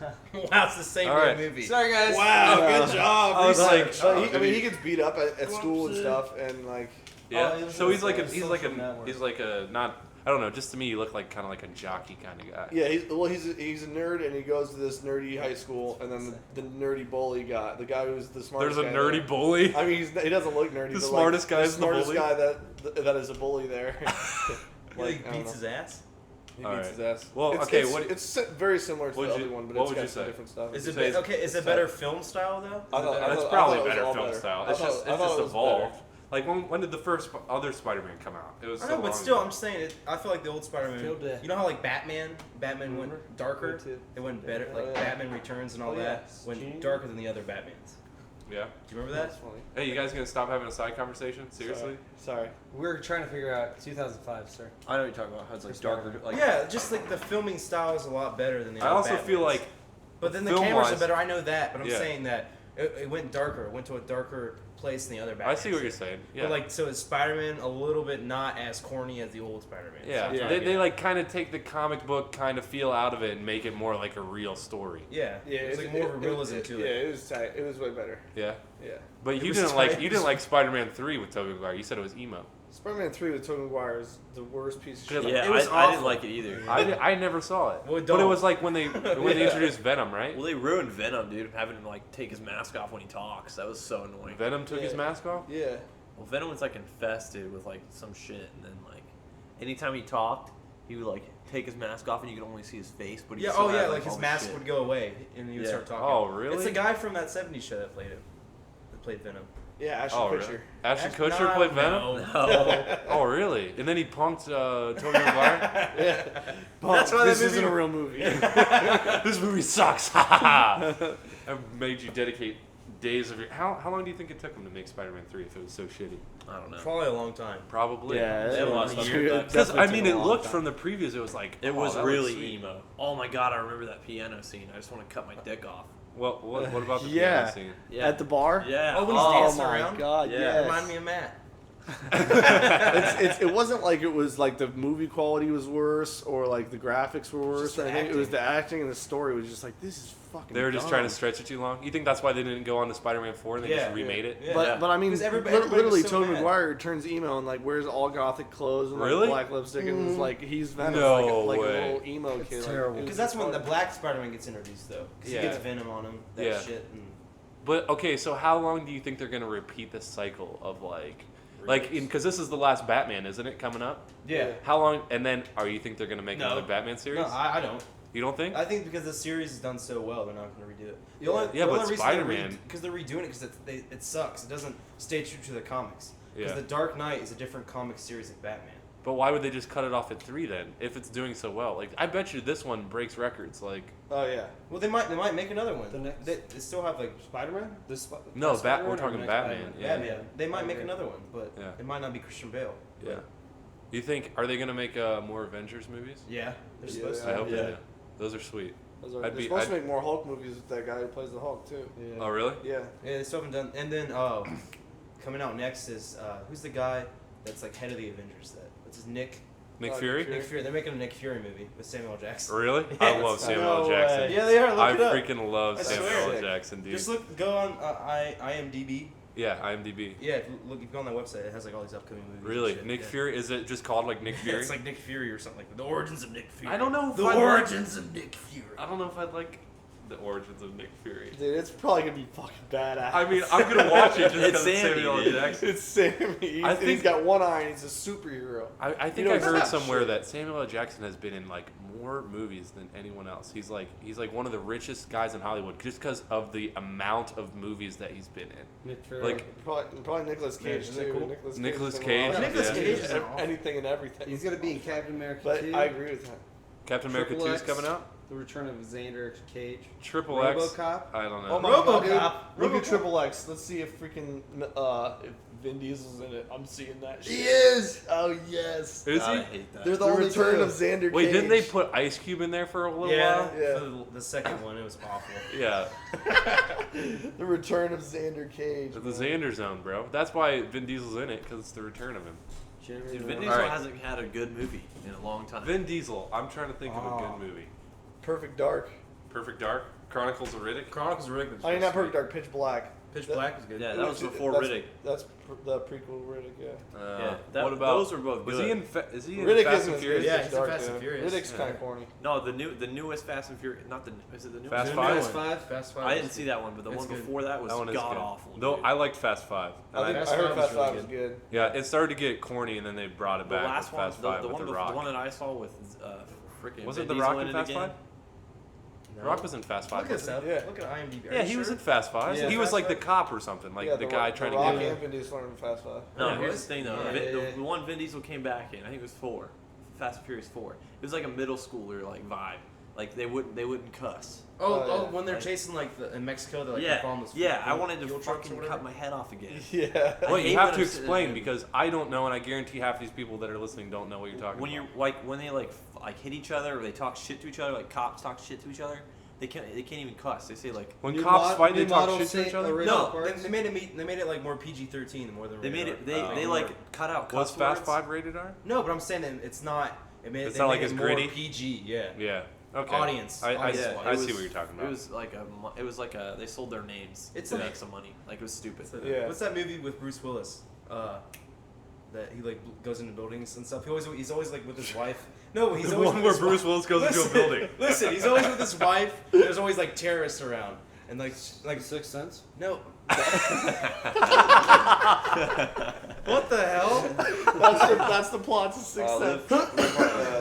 wow, it's the same All damn right. movie. Sorry guys. Wow, Yeah. good job. I was like, research. But he gets beat up at school and stuff, and like Yeah. Oh, he was So in he's like a Social Network. he's like a not I don't know. Just to me, he looked like kind of like a jockey kind of guy. yeah, he's a nerd, and he goes to this nerdy high school, and then the nerdy bully guy, the guy who's the smartest. There's a guy nerdy there. bully. I mean, he doesn't look nerdy. The but smartest guy the is the smartest bully? guy that is a bully there. He Like, I don't beats know. his ass. He All beats right. his ass. Well, it's, okay, It's, what- it's very similar to the what'd other you- one, but what it's would got you some say? different stuff. Is You it say okay? Is it better film style though? I thought- That's I probably thought it was better all film better. style. I It's thought- just I it's thought just it was evolved. Like when did the first other Spider-Man come out? It was I so know, long but still, ago. I'm saying it. I feel like the old Spider-Man. Field day. You know how like Batman went darker. Me too. It went better. Oh, Like yeah. Batman Returns and all Oh, yeah. that went darker than the other Batmans. Yeah. Do you remember that? That's funny. Hey, you guys gonna stop having a side conversation? Seriously? Sorry. We're trying to figure out 2005, sir. I know what you're talking about. How it's like darker. Like, Yeah, just like the filming style is a lot better than the I other also feel Batmans. like But then the film-wise- cameras are better. I know that, but I'm Yeah. saying that it went darker. It went to a darker place than the other Batmans. I see what you're saying. Yeah. But like, so is Spider-Man a little bit not as corny as the old Spider-Man? yeah. Yeah. They like kind of take the comic book kind of feel out of it and make it more like a real story. Yeah. Yeah, It's like more of a realism to Yeah, it. it was tight. It was way better. Yeah. Yeah. But It you was didn't tight. like Spider-Man 3 with Tobey Maguire. You said it was emo. Spider-Man 3 with Tobey Maguire is the worst piece of Yeah, shit. yeah, It was I didn't awful. like it either. I never saw it. Well, but it don't. was like when they Yeah. introduced Venom, right? Well, they ruined Venom, dude. Having him like take his mask off when he talks. That was so annoying. Venom took his Yeah. mask off. Yeah. Well, Venom was like infested with like some shit, and then like anytime he talked, he would like take his mask off, and you could only see his face. But he Yeah. still Oh had, yeah. Like his all the mask shit. would go away, and he would Yeah. start talking. Oh, really? It's the guy from that '70s show that played him. That played Venom. Yeah, Ashton Oh, Kutcher. really? Ashton Ash- Kutcher no, played Venom. no. No. Oh, really? And then he punked Tobey Maguire. Yeah. That's why this that isn't movie- a real movie. This movie sucks. Ha ha ha. I made you dedicate days of your. How long do you think it took him to make Spider-Man 3 if it was so shitty? I don't know. Probably a long time. Probably. Yeah, They have a lot of it's stuff true. back. Because I Definitely mean, took it a long looked time. from the previews. It was like It oh, was that really sweet. emo. Oh my god, I remember that piano scene. I just want to cut my dick off. What about the Yeah. piano scene? Yeah. At the bar? Yeah. Oh, when he's Oh dancing my around. god, Yeah. yes. Remind me of Matt. It wasn't like it was like the movie quality was worse or like the graphics were worse. Just the I think it was acting. the acting and the story was just like this is fucking. They were just dumb. trying to stretch it too long. You think that's why they didn't go on to Spider-Man 4 and they Yeah. just remade it? Yeah. But I mean, 'Cause everybody was literally, so Tobey mad. Maguire turns emo and like wears all gothic clothes and like Really? black lipstick and is like he's Venom, No like a way. little emo kid. Like, terrible. it was Because that's when the hard. Black Spider-Man gets introduced, though. Because Yeah. he gets Venom on him, that Yeah. shit. And But okay, so how long do you think they're gonna repeat this cycle of like because this is the last Batman, isn't it, coming up? yeah. How long? And then, you think they're gonna make No. another Batman series? No, I don't. You don't think? I think because the series is done so well, they're not going to redo it. The Yeah, but reason Spider-Man- because they're redoing it because it sucks. It doesn't stay true to the comics. Because Yeah. the Dark Knight is a different comic series of Batman. But why would they just cut it off at 3 then? If it's doing so well, like I bet you this one breaks records. Like Oh yeah. Well, they might make another one. The next- they still have like Spider-Man? no, Spider-Man we're or talking next Batman. Yeah. Batman. They might make Okay. another one, but Yeah. it might not be Christian Bale. Yeah. You think are they gonna make more Avengers movies? Yeah, they're Yeah, supposed I to. hope Yeah. they do. Those are sweet. They're supposed to make more Hulk movies with that guy who plays the Hulk too. Yeah. Oh really? Yeah. Yeah, they still haven't done. And then coming out next is who's the guy that's like head of the Avengers? What's his Nick Nick Oh, Fury? Nick Fury. They're making a Nick Fury movie with Samuel L. Jackson. Really? I Yes. love Samuel L. No Jackson. way. Yeah, they are. Look I it up. freaking love I Samuel swear. L. Jackson, dude. Just go on IMDb. Yeah, IMDb. Yeah, if you go on that website, it has like all these upcoming movies. and Really? shit. Nick Yeah. Fury? Is it just called like Nick Yeah, Fury? it's like Nick Fury or something like that. The origins of Nick Fury. I don't know if The I'd origins of Nick Fury. I don't know if I'd like the origins of Nick Fury. Dude, it's probably gonna be fucking badass. I mean, I'm gonna watch it just It's because it's Samuel L. Sammy, Jackson. It's Sammy. I He's think- got one eye and he's a superhero. I think You know, I it's heard not somewhere shit. that Samuel L. Jackson has been in like more movies than anyone else. He's like one of the richest guys in Hollywood just because of the amount of movies that he's been in. Nick Fury. Like Probably Nicolas Cage Isn't that too. cool? Nicolas has Cage, been in a lot of Nicolas shit. Cage He's is in awful. anything and everything. he's gonna be in Captain America But 2. I agree with that. Captain America 2 is X, coming out. The Return of Xander Cage. Triple X. RoboCop. I don't know. Oh my RoboCop. god, dude. Look at RoboCop. Triple X. Let's see if freaking if Vin Diesel's in it. I'm seeing that shit. He is. Oh yes. Is God, I he? hate that. They're the The only Return two. of Xander Wait, Cage. didn't they put Ice Cube in there for a little Yeah, while? Yeah. for the second one, it was awful. Yeah. The Return of Xander Cage. The man. Xander Zone, bro. That's why Vin Diesel's in it, because it's the return of him. Dude, Jeremy Vin Renner. Diesel Alright. hasn't had a good movie in a long time. Vin Diesel. I'm trying to think of a Oh. good movie. Perfect Dark. Perfect Dark. Chronicles of Riddick. Chronicles of Riddick was I mean, not supposed Perfect Dark. Pitch Black. to be- Pitch Black was good. Yeah, that was before that's, Riddick. That's the prequel to Riddick. Yeah. Yeah, that- what about those were both Was good. he in? Is he in Riddick Fast isn't and as Furious? good Yeah, as he's in Dark, Fast and though. Furious. Riddick's Yeah. kind of corny. No, the newest Fast and Furious. Not the. Is it the newest? Fast The Five? new Fast one. Five? Fast Five. I was didn't see that one, but the It's one good. before that was That one is god good. awful. Though dude. I liked Fast Five. I think Fast I heard Five was Fast really Five was good. Yeah, it started to get corny, and then they brought it the back last with one, Fast Five with one, The Rock. the one that I saw with freaking. Was Vin it The Diesel Rock in it Fast again? Five? No. The Rock was in Fast Five. Look at wasn't that. Yeah. Look at IMDb. Are he? Yeah, you he was sure? in Fast Five. Yeah. He was Fast like the Five? cop or something, like Yeah, the guy trying the to Rock get. and Vin Diesel are in Fast Five. No, Yeah, here's the thing though. yeah, Vin- yeah, yeah. The one Vin Diesel came back in, I think it was 4, Fast and Furious 4. It was like a middle schooler like vibe. Like they wouldn't cuss. Oh, yeah. When they're chasing like in Mexico, they're like yeah, following those yeah. I fuel- wanted to fuel trucks or fucking whatever. cut my head off again. Yeah. I Wait, hate you have when to I'm sitting explain there. because I don't know, and I guarantee half these people that are listening don't know what you're talking When about. you're like when they like hit each other or they talk shit to each other, like cops talk shit to each other, they can't even cuss. They say like When New cops mod- fight, new they talk model shit to say each other. original No, parts? they made it like more PG-13 more than they made rated it R. they like cut out Was cuss Fast words. Five rated R? No, but I'm saying that it's not. It's They not made like it as more gritty? PG. Yeah. Yeah. Okay. Audience. I Audience. Yeah, I it see was- what you're talking about. It was like they sold their names It's to like- make some money. Like it was stupid. Yeah. What's that movie with Bruce Willis? That he like goes into buildings and stuff. He's always like with his wife. No, he's The always one with where his Bruce wi- Willis goes into a Listen, building. Listen, he's always with his wife. And there's always like terrorists around, and like Sixth Sense. no. What the hell? That's the plot to Sixth Sense.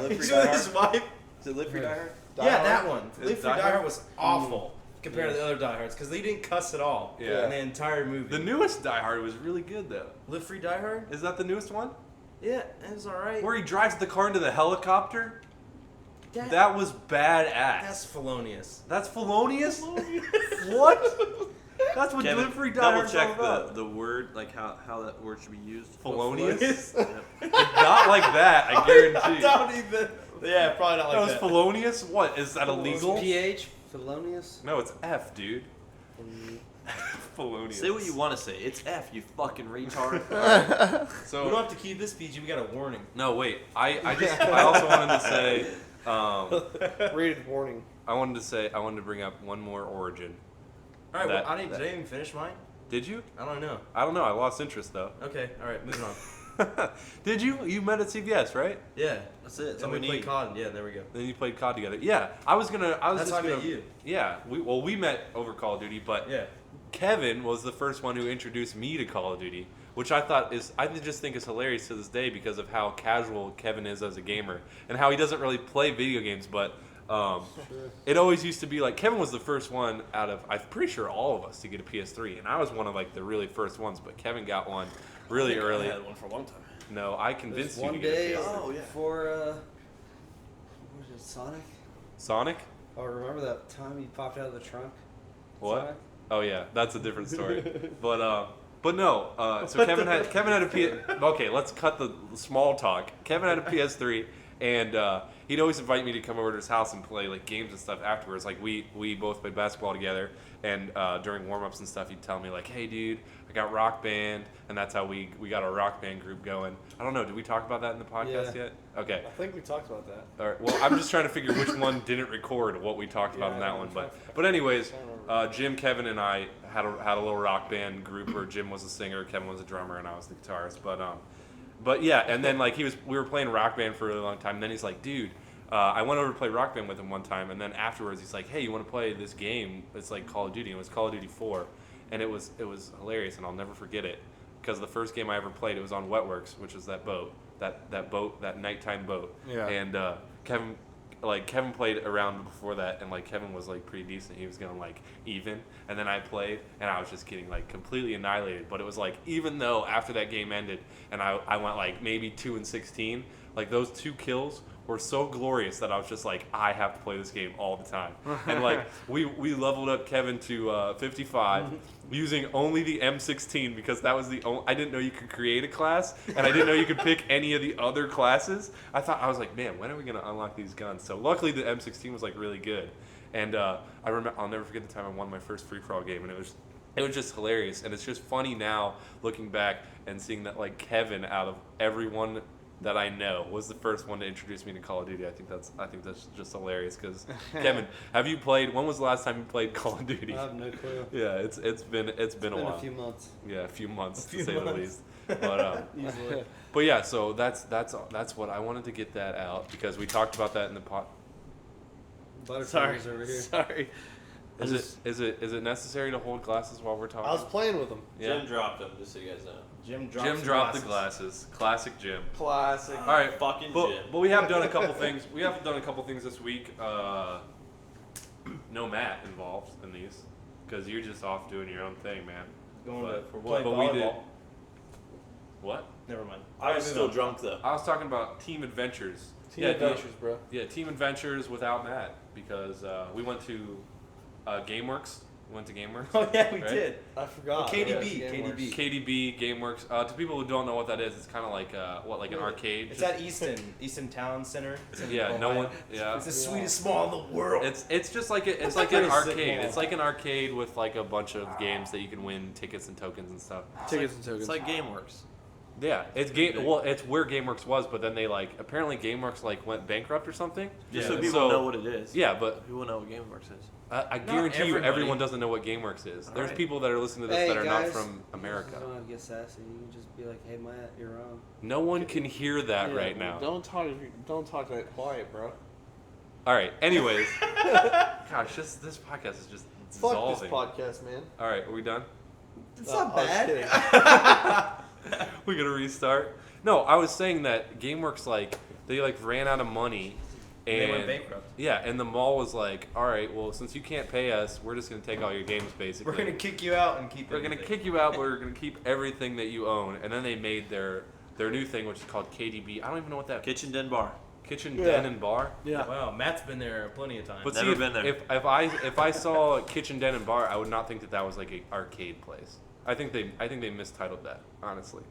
He's with his wife. Is it Live Free Die Hard? Yeah, that one. Is Live Free Die Die Hard? Hard was awful compared to the other Die Hards because they didn't cuss at all Yeah. in the entire movie. The newest Die Hard was really good though. Live Free Die Hard? Is that the newest one? Yeah, it was alright. Where he drives the car into the helicopter? That was badass. That's felonious. That's felonious? What? That's what Kevin, Live Free Die double Hard's all check about. the word, like how that word should be used. Felonious? Yep. Not like that, I guarantee. Don't even. Yeah, probably not That like was that. felonious? What? Is that illegal? PH. Felonious. No, it's F, dude. Felonious. Say what you want to say. It's F, you fucking retard. So We don't have to keep this PG. We got a warning. no, wait. I also wanted to say Rated warning. I wanted to bring up one more origin. All right. That- Well, did I even finish mine? Did you? I don't know. I don't know. I lost interest though. Okay. All right. Moving on. Did you? You met at CVS, right? Yeah. That's it. That's And all we we played need. COD. Yeah. There we go. Then you played COD together. Yeah, I was That's just how I gonna. met you. Yeah, we met over Call of Duty, but Yeah. Kevin was the first one who introduced me to Call of Duty, which I just think is hilarious to this day because of how casual Kevin is as a gamer and how he doesn't really play video games. But it always used to be like Kevin was the first one out of I'm pretty sure all of us to get a PS3, and I was one of like the really first ones. But Kevin got one really early. I had one for a long time. No, I convinced you One to get a day PS3. Oh, yeah. before, what was it, Sonic? Sonic? Oh, remember that time he popped out of the trunk? What? Sonic? Oh yeah, that's a different story. but no. So Kevin had a Okay, let's cut the small talk. Kevin had a PS3, and he'd always invite me to come over to his house and play like games and stuff afterwards. Like we both played basketball together, and during warm-ups and stuff, he'd tell me like, "Hey, dude, I got Rock Band," and that's how we got our Rock Band group going. I don't know. Did we talk about that in the podcast Yeah. yet? Okay. I think we talked about that. All right. Well, I'm just trying to figure which one didn't record what we talked about Yeah, in that I one. don't But anyways, I don't remember. Jim, Kevin, and I had a little rock band group where Jim was a singer, Kevin was a drummer, and I was the guitarist. But yeah, and then like we were playing Rock Band for a really long time. And then he's like, dude, I went over to play Rock Band with him one time, and then afterwards he's like, "Hey, you want to play this game? It's like Call of Duty." And it was Call of Duty 4, and it was hilarious, and I'll never forget it because the first game I ever played, it was on Wetworks, which is that boat, that nighttime boat. Yeah. And Kevin played around before that, and like Kevin was like pretty decent. He was going like even, and then I played, and I was just getting like completely annihilated. But it was like, even though after that game ended, and I went like maybe 2-16, like those 2 kills were so glorious that I was just like, I have to play this game all the time. And like we leveled up Kevin to 55 using only the M16 because that was the only, I didn't know you could create a class, and I didn't know you could pick any of the other classes. I was like, man, when are we gonna unlock these guns? So luckily the M16 was like really good, and I remember, I'll never forget the time I won my first free for all game, and it was just hilarious. And it's just funny now looking back and seeing that like Kevin, out of everyone that I know, was the first one to introduce me to Call of Duty. I think that's just hilarious because Kevin, when was the last time you played Call of Duty? I have no clue. Yeah, it's been a while. A few months. Yeah, a few months to say the least. Easily. But yeah, so that's what I wanted to get that out because we talked about that in the pot. Butterfingers over here. Sorry. Is it necessary to hold glasses while we're talking? I was playing with him. Yeah. Jim dropped them, just so you guys know. Jim dropped, Jim dropped the glasses. Classic Jim. Classic. All right, fucking but, Jim. But we have done a couple things. We have done a couple things this week. No Matt involved in these because you're just off doing your own thing, man. Going But- to For what? But we did. volleyball. What? Never mind. I was still drunk though. I was talking about Team Adventures. Team Adventures, bro. Yeah, Team Adventures without Matt because we went to GameWorks. We went to GameWorks. Oh yeah, we Right? did. I forgot. KDB, Yeah, KDB. KDB, GameWorks. To people who don't know what that is, it's kind of like an arcade. It's at Easton Town Center. It's in Yeah, no Ohio. one. Yeah. It's the sweetest mall in the world. It's just like it's like an arcade. It's like an arcade with like a bunch of games that you can win tickets and tokens and stuff. Tickets and tokens. It's like GameWorks. Yeah, it's it's where GameWorks was, but then they apparently GameWorks went bankrupt or something. Just Yeah, so people know what it is. Yeah, but People know what GameWorks is. I guarantee you everybody. everyone doesn't know what GameWorks is. There's Alright. people that are listening to this Hey, that are not guys. from America. You don't have to get sassy. You can just be like, hey, Matt, you're wrong. No one can hear that Yeah, right now. Don't talk that quiet, bro. All right. Anyways, gosh, this podcast is just Fuck dissolving. this podcast, man. All right, are we done? It's I not was bad. kidding. We're gonna restart. No, I was saying that GameWorks they ran out of money, and They went bankrupt. Yeah, and the mall was like, all right, well, since you can't pay us, we're just gonna take all your games basically. We're gonna kick you out and keep. We're gonna everything. kick you out, but we're gonna keep everything that you own. And then they made their new thing, which is called KDB. I don't even know what that Kitchen Den Bar. Kitchen Yeah. Den and Bar. Yeah. Wow, Matt's been there plenty of times. But Never see, been there. if I saw Kitchen Den and Bar, I would not think that was like an arcade place. I think they mistitled that, honestly.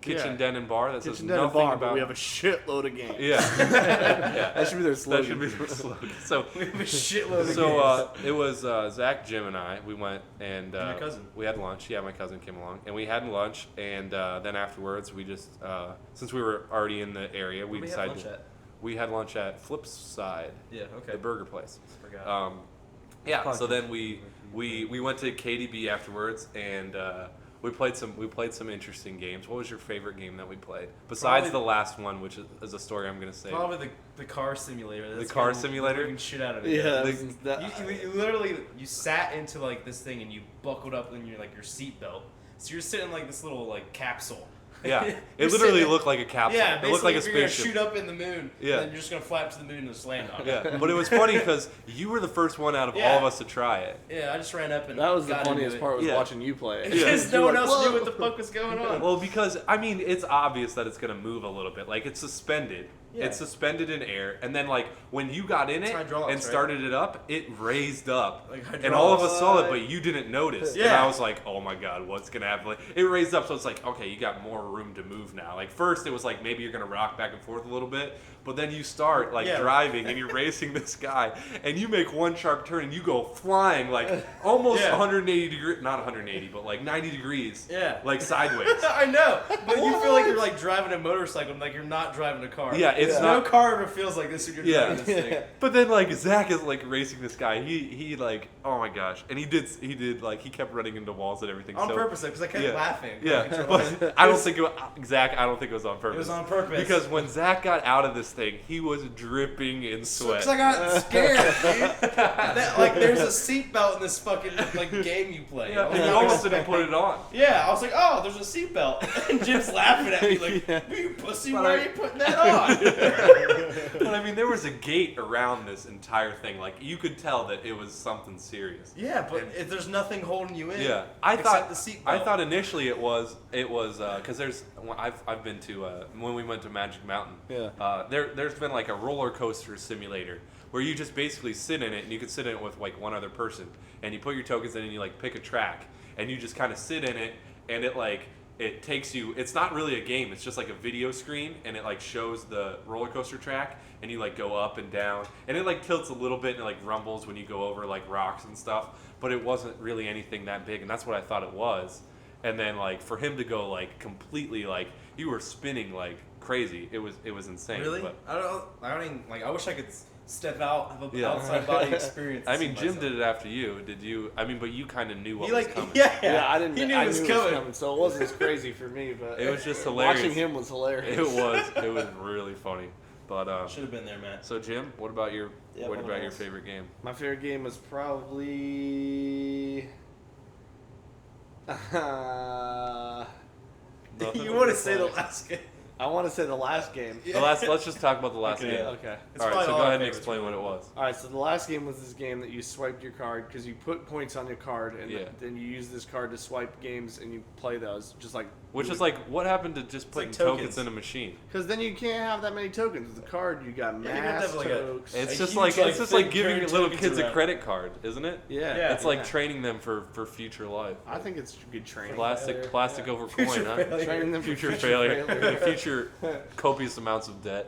Kitchen Yeah. Den and Bar. That says Kitchen Den and nothing Bar, about. but we have a shitload of games. Yeah. Yeah. That should be their slogan. That should be their slogan. So, we have a shitload of games. it was Zach, Jim, and I. We went and your cousin. we had lunch. Yeah, my cousin came along, and we had lunch. And then afterwards, we just since we were already in the area, we Where we had decided lunch at? we had lunch at Flipside, Yeah. Okay. the burger place. Forgot. Yeah. So then we went to KDB afterwards, and we played some interesting games. What was your favorite game that we played besides Probably- the last one, which is a story I'm gonna say? Probably the car simulator. That's car kinda simulator? looking shit out of it. Yeah, You literally sat into this thing and you buckled up in your seatbelt. So you're sitting in this little capsule. Yeah, You're it literally sitting- looked like a capsule. Yeah, it looked like a basically, you're spaceship. gonna shoot up in the moon. Yeah. And then you're just gonna flap to the moon and just land on it. Yeah, but it was funny because you were the first one out of Yeah. all of us to try it. Yeah, I just ran up and That was the got into funniest it. part was Yeah. watching you play it. Because no You're one like, else knew "Whoa." what the fuck was going on. Well, because it's obvious that it's gonna move a little bit. Like it's suspended. Yeah. It's suspended in air, and then when you got in It's it hydraulics, and right? started it up, it raised up, Like and all of hydraulics. us saw it, but you didn't notice. And Yeah. I was like, oh my god, what's gonna happen? It raised up, so it's like, okay, you got more room to move now. First it was maybe you're gonna rock back and forth a little bit, but then you start Yeah. driving and you're racing this guy, and you make one sharp turn and you go flying almost Yeah. 180 degrees, not 180, but 90 degrees, Yeah. sideways. I know, but you feel like you're driving a motorcycle, and you're not driving a car. Yeah, it's No not. car ever feels like this when you're Yeah. driving this thing. But then like Zach is like racing this guy. He like, oh my gosh, and he did like he kept running into walls and everything. On so, purpose, because I kept yeah. laughing. Yeah, but I don't think Zach. I don't think it was on purpose. It was on purpose. Because when Zach got out of this thing, he was dripping in sweat. Because I got scared, dude. Like, there's a seatbelt in this fucking like game you play. Yeah, and you almost didn't put it on. Yeah, I was like, oh, there's a seatbelt. And Jim's laughing at me like, you pussy, why are you putting that on? But I mean, there was a gate around this entire thing. Like you could tell that it was something serious. Yeah, but if there's nothing holding you in. Yeah, except the seatbelt. I thought initially it was because I've been to when we went to Magic Mountain. Yeah. There's been like a roller coaster simulator where you just basically sit in it and you can sit in it with like one other person and you put your tokens in and you like pick a track and you just kind of sit in it and it takes you. It's not really a game. It's just like a video screen and it like shows the roller coaster track and you like go up and down and it like tilts a little bit and it like rumbles when you go over like rocks and stuff. But it wasn't really anything that big and that's what I thought it was. And then like for him to go like completely like you were spinning like crazy. It was insane. Really? But, I don't even like. I wish I could step out, have an Yeah. outside body experience. I mean, Jim did it after you. Did you? I mean, but you kind of knew what He was like, coming. yeah, I didn't. He knew I it was knew coming. so it wasn't as crazy for me. But It was just hilarious. Watching him was hilarious. It was really funny. But Should have been there, man. so Jim, what about your Yeah, what what about your else? favorite game? My favorite game was probably. Nothing? You want to say the last game? I want to say the last game. Let's just talk about the last Okay. game. Okay. It's All right, probably so all go our ahead and favorites, explain what really. it was. All right, so the last game was this game that you swiped your card because you put points on your card and Yeah. then you use this card to swipe games and you play those just like. Which is like, what happened to just putting like tokens tokens. in a machine? Because then you can't have that many tokens. With the card, you got Yeah, you have to mass have, like, a- tokens. It's A just huge, like like, it's just thing like giving carrying little tokens kids a around. credit card, isn't it? Yeah. It's like training them for future life. I think it's good training. Plastic over coin, huh? failure. Training them for Future failure, future copious amounts of debt.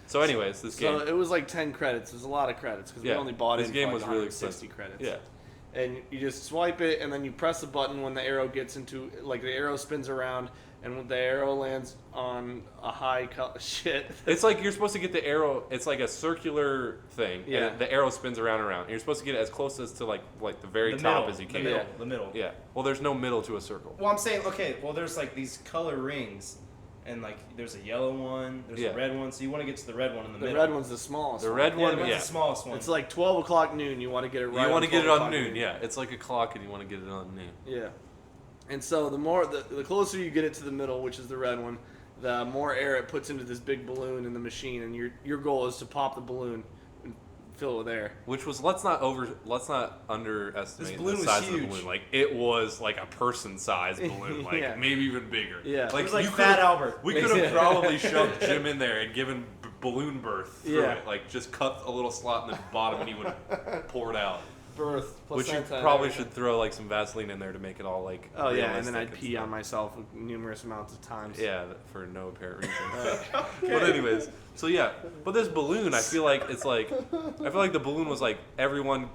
So, anyways, this So game. it was like 10 credits. It was a lot of credits because Yeah, we only bought this it game for was like really 160 expensive. credits. Yeah. And you just swipe it, and then you press the button when the arrow gets into, like the arrow spins around, and when the arrow lands on a high shit. It's like you're supposed to get the arrow. It's like a circular thing, Yeah. and the arrow spins around and around. And you're supposed to get it as close as to like the very The top middle, as you the can. middle, Yeah. the middle. Yeah. Well, there's no middle to a circle. Well, I'm saying, okay, well, there's like these color rings, and like there's a yellow one, there's Yeah. a red one, so you want to get to the red one in the The middle. red one's the smallest. The one. red Yeah, one, the one's yeah. the smallest one. It's like 12 o'clock noon. You want to get it right. You want to get it 12 on o'clock noon. Yeah. It's like a clock, and you want to get it on noon. Yeah. And so the closer you get it to the middle, which is the red one, the more air it puts into this big balloon in the machine, and your goal is to pop the balloon and fill it with air. Which was let's not underestimate This balloon the was size of the huge. balloon. Like it was like a person-sized balloon, like Yeah. maybe even bigger. Yeah. it was like you Fat could've- Albert. We could have Yeah. probably shoved Jim in there and given balloon birth through Yeah. it. Like just cut a little slot in the bottom and he would have poured out. Birth. Which you probably should throw like some Vaseline in there to make it all like. Oh yeah, and then realistic I'd pee stuff. on myself numerous amounts of times. Yeah, for no apparent reason. But anyways, so yeah, but this balloon, I feel like the balloon was like everyone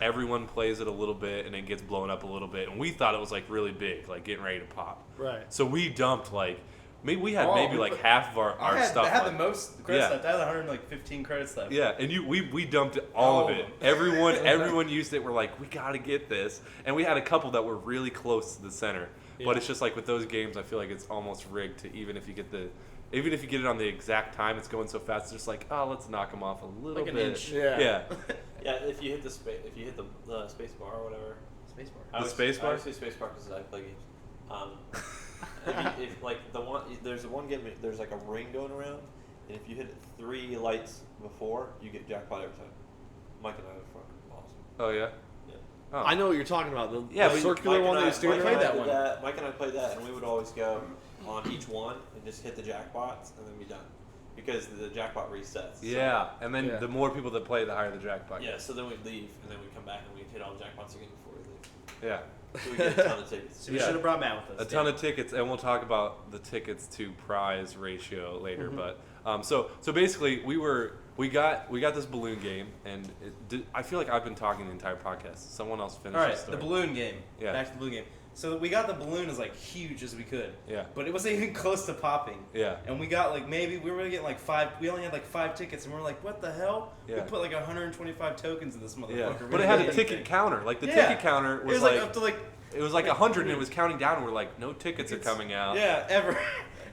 everyone plays it a little bit and it gets blown up a little bit, and we thought it was like really big, like getting ready to pop. Right. So we dumped like we had Oh, maybe we like put- half of our I stuff. had on. the most credits Yeah. left. I had 115 credits left. Yeah, and we dumped all of All it. of them. Everyone used it. We're like, we gotta get this, and we had a couple that were really close to the center. Yeah. But it's just like with those games, I feel like it's almost rigged to even if you get it on the exact time, it's going so fast. It's just like, oh, let's knock them off a little Like an bit. inch. Yeah. Yeah. Yeah, if you hit the space bar or whatever. Spacebar. I The always- space bar? I always say space bar because I play games. If like there's one game, there's like a ring going around, and if you hit 3 lights before, you get jackpot every time. Mike and I are fucking awesome. Oh yeah. Yeah. Oh. I know what you're talking about. The, Yeah, the but circular one that you steer Mike around. played that one. Mike and I played that, and we would always go on each one and just hit the jackpots and then be done, because the jackpot resets. Yeah, and then Yeah. the more people that play, the higher the jackpot. So, yeah. So then we'd leave, and then we'd come back and we'd hit all the jackpots again before we leave. Yeah. So we get a ton of tickets. So we Yeah. should have brought Matt with A us. ton of tickets, and we'll talk about the tickets to prize ratio later. But so basically, we were we got this balloon game, and I feel like I've been talking the entire podcast. Someone else finish All right, the story. the balloon game. Yeah. Back to the balloon game. So we got the balloon as like huge as we could. Yeah. But it wasn't even close to popping. Yeah. And we got like we were gonna get like 5. We only had like 5 tickets, and we were like, what the hell? Yeah. We put like 125 tokens in this motherfucker. Yeah, We but it didn't had get a ticket anything. counter. Like the Yeah. ticket counter It was was like up to like it was like 100, and it was counting down. We're like, no tickets are coming out. Yeah, ever.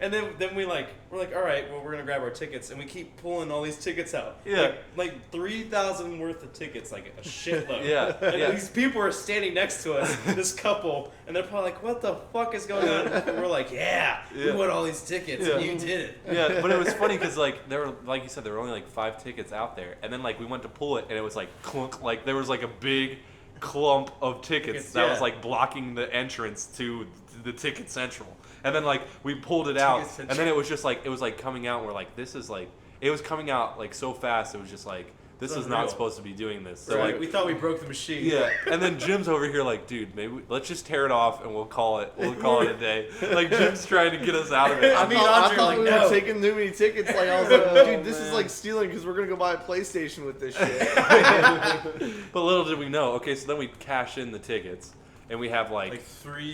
And then we're like, all right, well, we're gonna grab our tickets, and we keep pulling all these tickets out. Yeah. like 3,000 worth of tickets, like a shitload. Yeah, And yeah. these people are standing next to us, this couple, and they're probably like, "What the fuck is going on?" And we're like, "Yeah, we Yeah. won all these tickets, Yeah. and you did it." Yeah, but it was funny because like there were, like you said, there were only like 5 tickets out there, and then like we went to pull it, and it was like clunk, like there was like a big clump of tickets that was yeah. like blocking the entrance to the ticket central, and then like we pulled it out, Ticket and then it was just like it was like coming out, and we're like, this is like it was coming out like so fast, it was just like this is not unreal. supposed to be doing this. So So like we thought we broke the machine. yeah, and then Jim's over here like, dude, maybe let's just tear it off and we'll call it a day. Like Jim's trying to get us out of it. I mean, I Andre, thought like, we no. were taking too many tickets. Like I was like, dude, this is like stealing because we're gonna go buy a PlayStation with this shit. But little did we know. Okay, so then we cash in the tickets, and we have like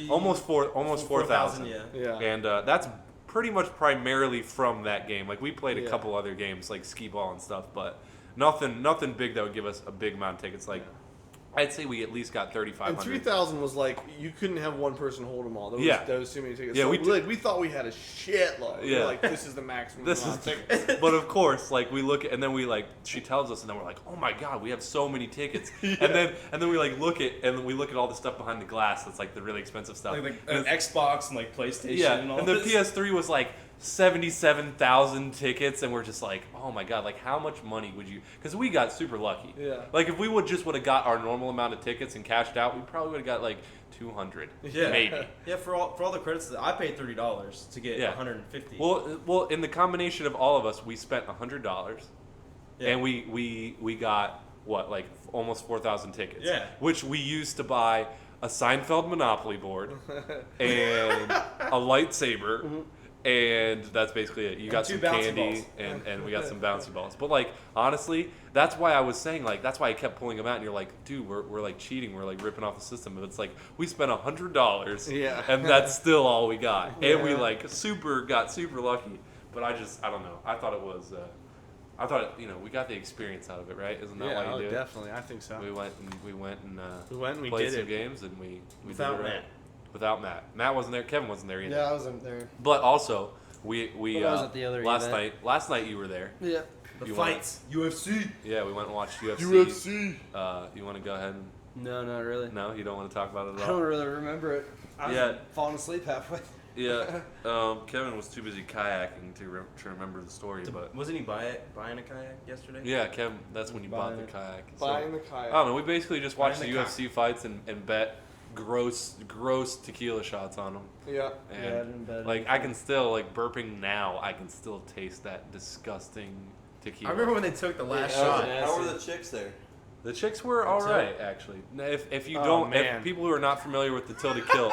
almost 4,000. Yeah. Yeah. And that's pretty much primarily from that game. Like we played a Yeah. couple other games like skee ball and stuff, but nothing big that would give us a big amount of tickets. Like I'd say we at least got And 3,500. 3,000 was like you couldn't have one person hold them all. Yeah. There was too many tickets. Yeah, so we we thought we had a shitload. We Yeah. were like this is the maximum. This amount is, of tickets. but of course, like we look, and then we like she tells us, and then we're like, oh my god, we have so many tickets, and then we like look at all the stuff behind the glass that's like the really expensive stuff. Like And an it's- Xbox and like PlayStation yeah, and all and the this. PS3 was like 77,000 tickets, and we're just like, oh my god, like how much money would you? Because we got super lucky. Yeah. Like if we would have got our normal amount of tickets and cashed out, we probably would have got like 200, Yeah. maybe. Yeah, for all the credits, I paid $30 to get Yeah. 150. Well, in the combination of all of us, we spent $100, Yeah. and we got what, like almost 4,000 tickets. Yeah. Which we used to buy a Seinfeld Monopoly board and a lightsaber. And that's basically it. You got two some bouncy candy balls. and we got some bouncy balls. But like honestly, that's why I was saying like that's why I kept pulling them out. And you're like, dude, we're like cheating. We're like ripping off the system. But it's like we spent $100, Yeah. and that's still all we got. And we Yeah. like got super lucky. But I don't know. I thought it was. We got the experience out of it, right? Isn't that Yeah, why you do it? definitely. I think so. We went and We played did some it. games, and we Without did it right. Matt. Without Matt. Matt wasn't there. Kevin wasn't there either. Yeah, I wasn't there. But also, we But I was at the other last event. night you were there. Yeah. The You fights, UFC. Yeah, we went and watched UFC. UFC. You want to go ahead and No, not really. no? You don't want to talk about it I at don't all. really remember it. I was Yeah. falling asleep halfway. Yeah. Kevin was too busy kayaking to remember the story, but Wasn't he buying a kayak yesterday? yeah, Kevin. That's when you bought the Buying it. kayak. So- Buying the kayak. I don't know. We basically just watched the Buying the UFC fights and bet gross tequila shots on them. Yeah. And Yeah, I didn't bet like I anything. can still like burping now. I can still taste that disgusting tequila. I remember when they took the last Yeah, shot. that How were the chicks there? The chicks were all Until- right, actually. Now, if you Oh, don't, man. if people who are not familiar with the Tilted Kilt,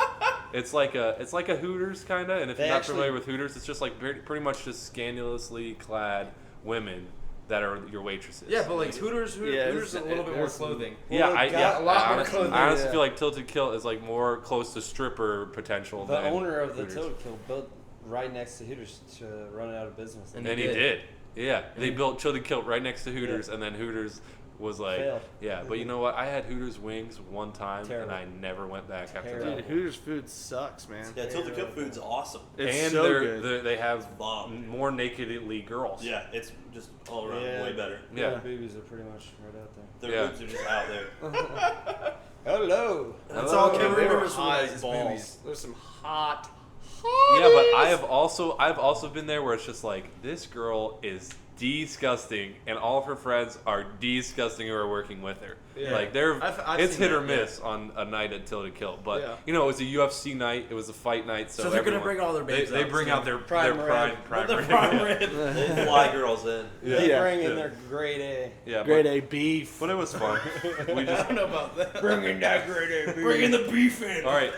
it's like a Hooters kind of. And if They you're not actually- familiar with Hooters, it's just like pretty much just scandalously clad women that are your waitresses. Yeah, but like Hooters Yeah, is a little bit more there's- clothing. Yeah, Well, I it got a lot I more honestly, clothing, I honestly yeah. feel like Tilted Kilt is like more close to stripper potential The than owner of the Hooters. Tilted Kill built right next to Hooters to run it out of business. And And he did. Yeah, they built Tilted Kilt right next to Hooters, and then Hooters was like, Failed. yeah. But you know what? I had Hooters wings one time, Terrible. and I never went back after Terrible. Dude, that. Hooters food sucks, man. Yeah, Tilted Kill food's awesome. It's And so they're, good. they have Bomb. more nakedly girls. Yeah, it's just all around Yeah. way better. Yeah. The boobies are pretty much right out there. Their Yeah. boobs are just out there. Hello. That's all Yeah, Kevin they were remembers from hot his as balls. movies. There's some hot. Yeah, but I've also been there where it's just like this girl is disgusting, and all of her friends are disgusting who are working with her. Yeah. Like they're I've it's seen hit that, or miss on a night at Tilted Kilt, but Yeah. you know it was a UFC night, it was a fight night, so, So they're gonna everyone- bring all their babes They out, bring so out their prime prime rib. prime The rib. prime rib. They fly girls in. They Yeah. bring in Yeah. their grade A. Yeah, Grade but, A beef. but it was fun. We I just don't know about that. Bringing that grade A. Bringing the beef in. all right.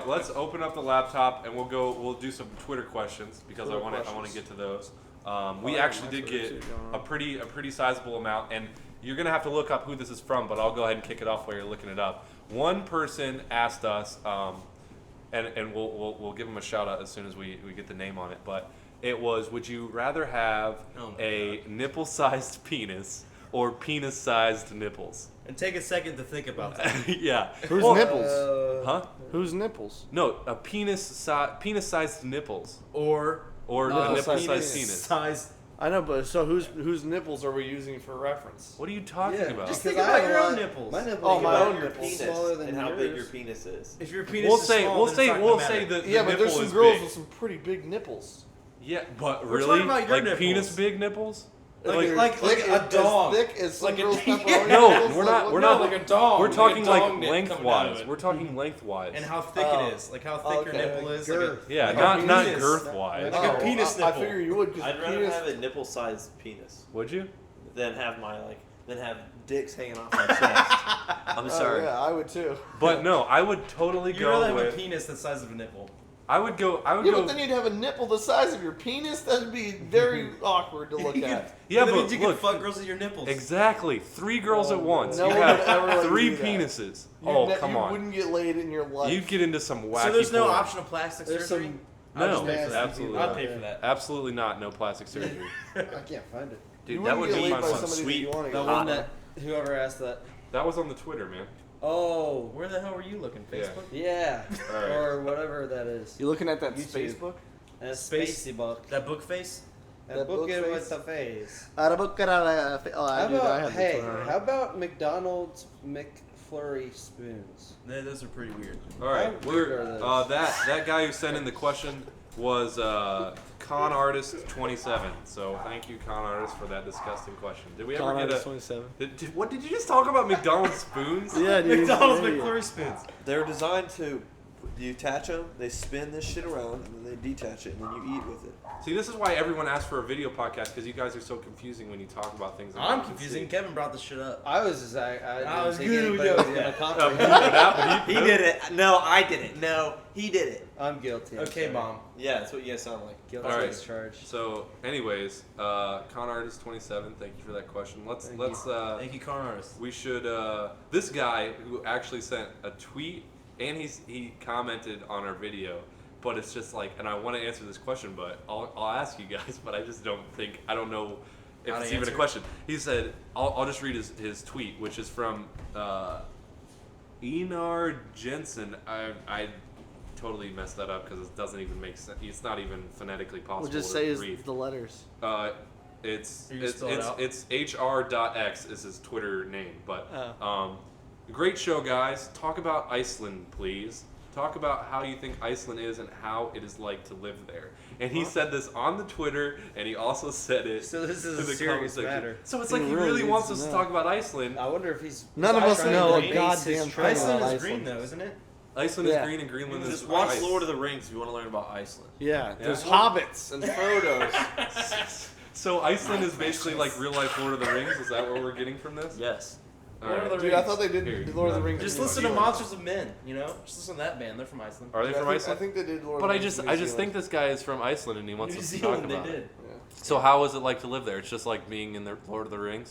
Let's open up the laptop and we'll do some Twitter questions because I want to get to those. We actually did get a pretty sizable amount, and you're gonna have to look up who this is from. But I'll go ahead and kick it off while you're looking it up. One person asked us, and we'll give them a shout out as soon as we get the name on it. But it was, would you rather have a nipple-sized penis or penis-sized nipples? And take a second to think about that. Yeah. Whose Well, nipples? Huh? Whose nipples? No, a penis-sized nipples Or or a Nipple-sized nipple-sized penis. penis. size. I know, but so whose nipples are we using for reference? What are you talking about? just 'cause think I about have your a own lot- nipples. My nipples. Oh, my are own Your nipples. penis smaller than and how big your yours. penis is. If your penis We'll is say small, we'll then say it's not we'll gonna say matter. that the Yeah, but nipple there's some is girls big. with some pretty big nipples. Yeah, but We're really, talking about your like nipples. penis big nipples? Like a dog. As thick as some Like a girls' dog. pepperoni No, nipples, we're like, not. what- We're No, not. like a dog. We're like talking a like dog nip coming out lengthwise. of We're it. talking lengthwise. And how thick it is. Like how thick your okay, nipple is. girth. Yeah, like not penis. girth-wise. Like a penis I nipple. figure you would, because I'd rather penis. have a nipple-sized penis Would you? than have have dicks hanging off my chest. I'm sorry. Yeah, I would too. But no, I would totally You'd rather go have a with. penis the size of a nipple. I would go. Yeah, but then you'd have a nipple the size of your penis. That'd be very awkward to look at. Yeah, that but means you look, can fuck girls with your nipples. exactly 3 girls at once. No you one have would ever let you 3 do that. penises. You Oh, ne- come you on. wouldn't get laid in your life. You'd get into some wacky. So there's no porn. optional plastic There's surgery? some. I'll No, just pay for that. absolutely I'd not. pay for that. Absolutely not. No plastic surgery. I can't find it. Dude, You that wouldn't would get be laid by some somebody that sweet. you wanna The get one laid that whoever asked that. That was on the Twitter, man. Oh, Where the hell were you looking? Yeah. Facebook? yeah, All right. or whatever that is. You looking at that YouTube. Facebook? And a Space- spacey book. That book face? That That book book it face? with the face. Oh, How I about had the hey? Twitter. How about McDonald's McFlurry spoons? Those are pretty weird. All right, How weird we're are those? that guy who sent in the question was Con Artist 27. So thank you, Con Artist, for that disgusting question. Did we ever get a? 27. What did you just talk about? McDonald's spoons? Yeah, dude. McDonald's Yeah. McFlurry spoons. They're designed to. You attach them, they spin this shit around, and then they detach it, and then you eat with it. See, this is why everyone asks for a video podcast, because you guys are so confusing when you talk about things. that I'm you can confusing. see. Kevin brought this shit up. I was just I was didn't think good, anybody was yeah. gonna Oh, comprehend. but He did it. No, I didn't. No, he did it. I'm guilty. I'm Okay, sorry. Mom. Yeah, that's what you guys sound like. Guilty All right. as charged. So, anyways, Con Artist 27. Thank you for that question. Let's Thank Thank you, Con Artist. we should this guy who actually sent a tweet and he commented on our video, but it's just like, and I want to answer this question, but I'll ask you guys, but I just don't know if How to it's even a answer? question. He said, I'll just read his tweet, which is from Enar Jensen. I totally messed that up because it doesn't even make sense. It's not even phonetically possible We'll just to say read. the letters. It's You just spell it out? it's hr.x is his Twitter name, but Oh. great show, guys. Talk about Iceland, please. Talk about how you think Iceland is and how it is like to live there. And he said this on the Twitter, and he also said it. So this is in a the serious comment section. matter. So it's He like he really really needs wants to us to know. talk about Iceland. I wonder if he's. None of us trying know to a base goddamn his thing trade Iceland about is green, Iceland. though, isn't it? Iceland Yeah. is green and Greenland is Just watch ice. Lord of the Rings if you want to learn about Iceland. Yeah, there's Well- hobbits. And Frodo's. So Iceland is basically like real life Lord of the Rings. Is that what we're getting from this? Yes. All Lord of right. the Dude, I thought they did Here, Lord of the no. Rings. Just in listen to New Zealand. Monsters of Men, you know? Just listen to that band. They're from Iceland. Are they Yeah, from I Iceland? think they did Lord But of I the just Rings I in just New think this guy is from Iceland and he wants New us to Zealand, talk they about did. it. Zealand. So how is it like to live there? It's just like being in the Lord of the Rings.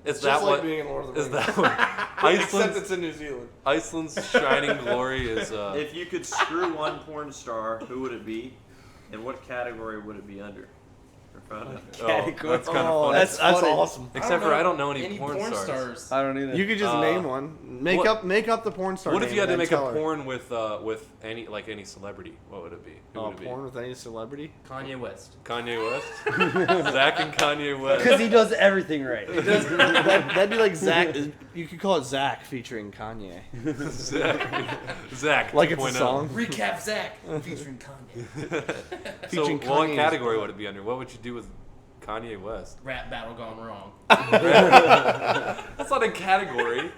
Is It's that just what? like being in Lord of the Is Rings. that what? Except Iceland's it's in New Zealand. Iceland's shining glory is. If you could screw one porn star, who would it be? And what category would it be under? Or found out. Oh, that's kind of Oh, funny. that's funny. awesome. Except for I don't know any porn stars. stars. I don't either. You could just name one. Make what- up the porn star. What if name you had to and make a tell her. porn with any celebrity? What would it be? Who Oh, would it be? porn with any celebrity? Kanye West. Kanye West. Zach and Kanye Because West. he does everything right. That'd be like Zach. You could call it Zach featuring Kanye. Zach. Like it's a 2.0. song. Recap Zach featuring Kanye. So Featuring what Kanye's category porn. would it be under? What would you do with Kanye West? Rap battle gone wrong. That's not a category.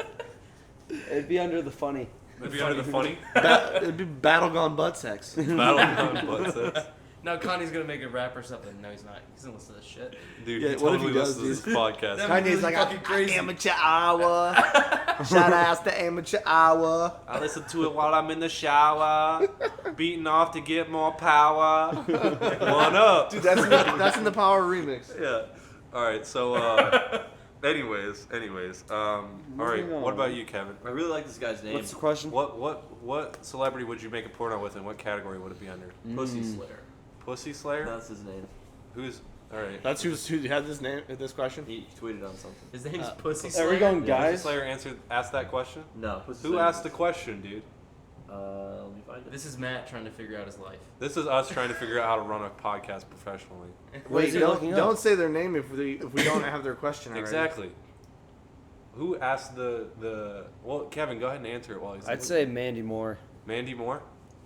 It'd be under the funny. It'd be under the funny. It'd be Battle Gone Butt Sex. Battle on butt sex. Now Kanye's gonna make a rap or something. No, he's not. He's gonna listen to this shit. Dude, Yeah, he what if totally he does, listens to this podcast. That- Kanye's really like, fucking crazy. amateur hour. Shout out to amateur hour. I listen to it while I'm in the shower, beating off to get more power. One up. Dude, that's in the Power remix. Yeah. All right. So, anyways. All right. Moving What on. about you, Kevin? I really like this guy's name. What's the question? What celebrity would you make a porno with, and what category would it be under? Pussy Slayer. Pussy Slayer? That's his name. Who's? All right. That's who had this name. This question. He tweeted on something. His name's Pussy Are Slayer. we going, Pussy guys? Slayer asked that question. No. Pussy Who Slayer asked the is- question, dude? Let me find it. This is Matt trying to figure out his life. This is us trying to figure out how to run a podcast professionally. What is he don't looking up? don't say their name if we don't have their question already. Exactly. Who asked the? Well, Kevin, go ahead and answer it while he's. I'd say Mandy Moore. Mandy Moore.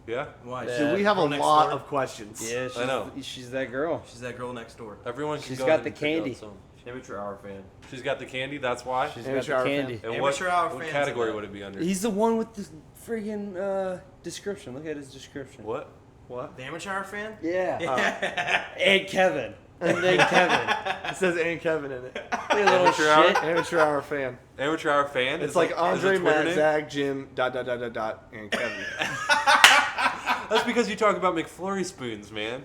Yeah. Why? Yeah. Dude, we have a Girl next lot door? of questions. Yeah, I know. She's that girl. She's that girl next door. Everyone can She's go got ahead the and pick out candy. some. Amateur hour fan. She's got the candy. That's why. She's Amateur got the hour fan. candy. And what Amateur hour what fans category of that. would it be under? He's the one with the friggin' description. Look at his description. What? What? The amateur hour fan? Yeah. And Kevin. And then Kevin. It says and Kevin in it. You little Amateur hour? shit. Amateur hour fan. Amateur hour fan. It's Is like it- is Andre, it Twitter Matt, name? Zach, Jim, ... and Kevin. That's because you talk about McFlurry spoons, man.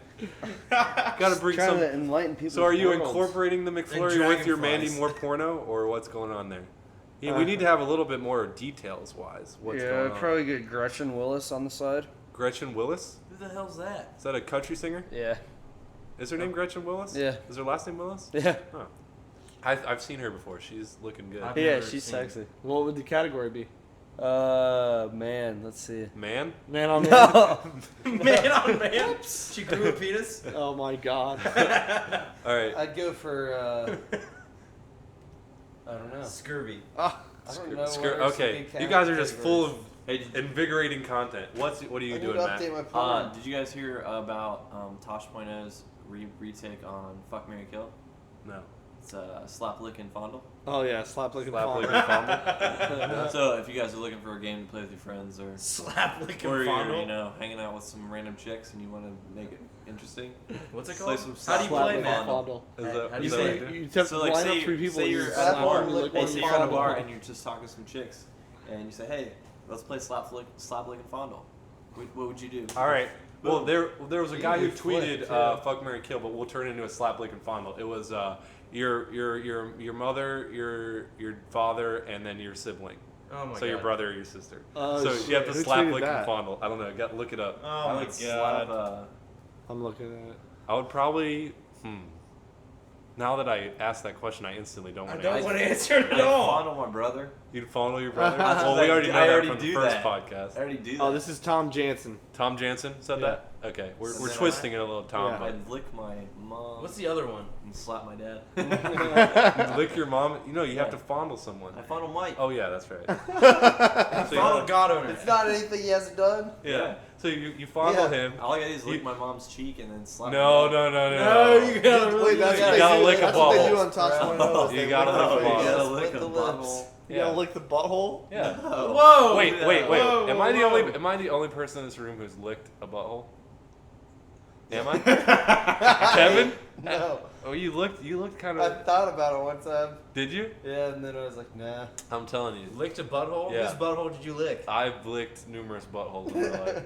Gotta bring Trying some. to enlighten people. So are you incorporating the McFlurry with your dragonflies. Mandy Moore porno, or what's going on there? Yeah, we need to have a little bit more details wise. What's Yeah, going I'd on? probably get Gretchen Willis on the side. Gretchen Willis? Who the hell's that? Is that a country singer? Yeah. Is her name Gretchen Willis? Yeah. Is her last name Willis? Yeah. Oh. I've seen her before. She's looking good. I've Yeah, never she's seen sexy. What would the category be? Man, let's see. Man? Man on man. Man on man? She grew a penis? Oh my god. All right. I'd go for. I don't know. Scurvy. I don't know. Okay, you guys are just full of invigorating content. What are you I need doing, to Matt? update my porn. Did you guys hear about Tosh.0's retake on Fuck, Marry, Kill? No. It's Slap, Lick, and Fondle. Oh yeah, slap lick and Slap, fondle. lick, and fondle. So if you guys are looking for a game to play with your friends, or Slap, lick, or and you're fondle. hanging out with some random chicks and you want to make it interesting, What's it play called? some How do you slap, play, lick, Matt? and fondle. Is How that, do is you that say what it? you do? You have So to like line say up three people. you're and at slap a bar, one, lick hey, one, say you're at a fondle. bar and you're just talking to some chicks, and you say, hey, let's play slap, lick, and fondle. What would you do? All right. Well, there was a guy who could flip, tweeted too. "fuck, marry, kill," but we'll turn it into a slap, lick, and fondle. It was your mother, your father, and then your sibling. Oh my So god. your brother or your sister. Oh, So you have to shit. Who slap, tweeted lick, that? and fondle. I don't know. Got to look it up. Oh I my would god. slap. I'm looking at it. I would probably. Now that I asked that question, I instantly don't I want to. don't answer. want to answer it I'd at all. fondle my brother. You'd fondle your brother. That's Well, we already know I that already from the do first that. podcast. I already do that. Oh, this is Tom Jansen. Tom Jansen said Yeah. that. Okay, we're And then twisting it a little, Tom. Yeah. I'd lick my mom. What's the other one? And slap my dad. But you lick your mom. You know, you have to fondle someone. I fondle Mike. Oh yeah, that's right. So Follow God owner. It's not anything he hasn't done. yeah. So you fondle Yeah. him. All I gotta do is lick You- my mom's cheek and then slap. No, my dad. no. you gotta Wait, that's You what they gotta do. lick a That's what they do butthole. on Tosh Oh, 1.0. you gotta lick a You butthole. gotta Split lick the the lips. butthole. You gotta lick the butthole? Yeah. Whoa! Wait. Whoa, Am I the whoa. only? Am I the only person in this room who's licked a butthole? Am I? Kevin? No. Oh, you looked kind I of. thought about it one time. Did you? Yeah, and then I was like, nah. I'm telling you. Licked a butthole? Yeah. Whose butthole did you lick? I've licked numerous buttholes in my life.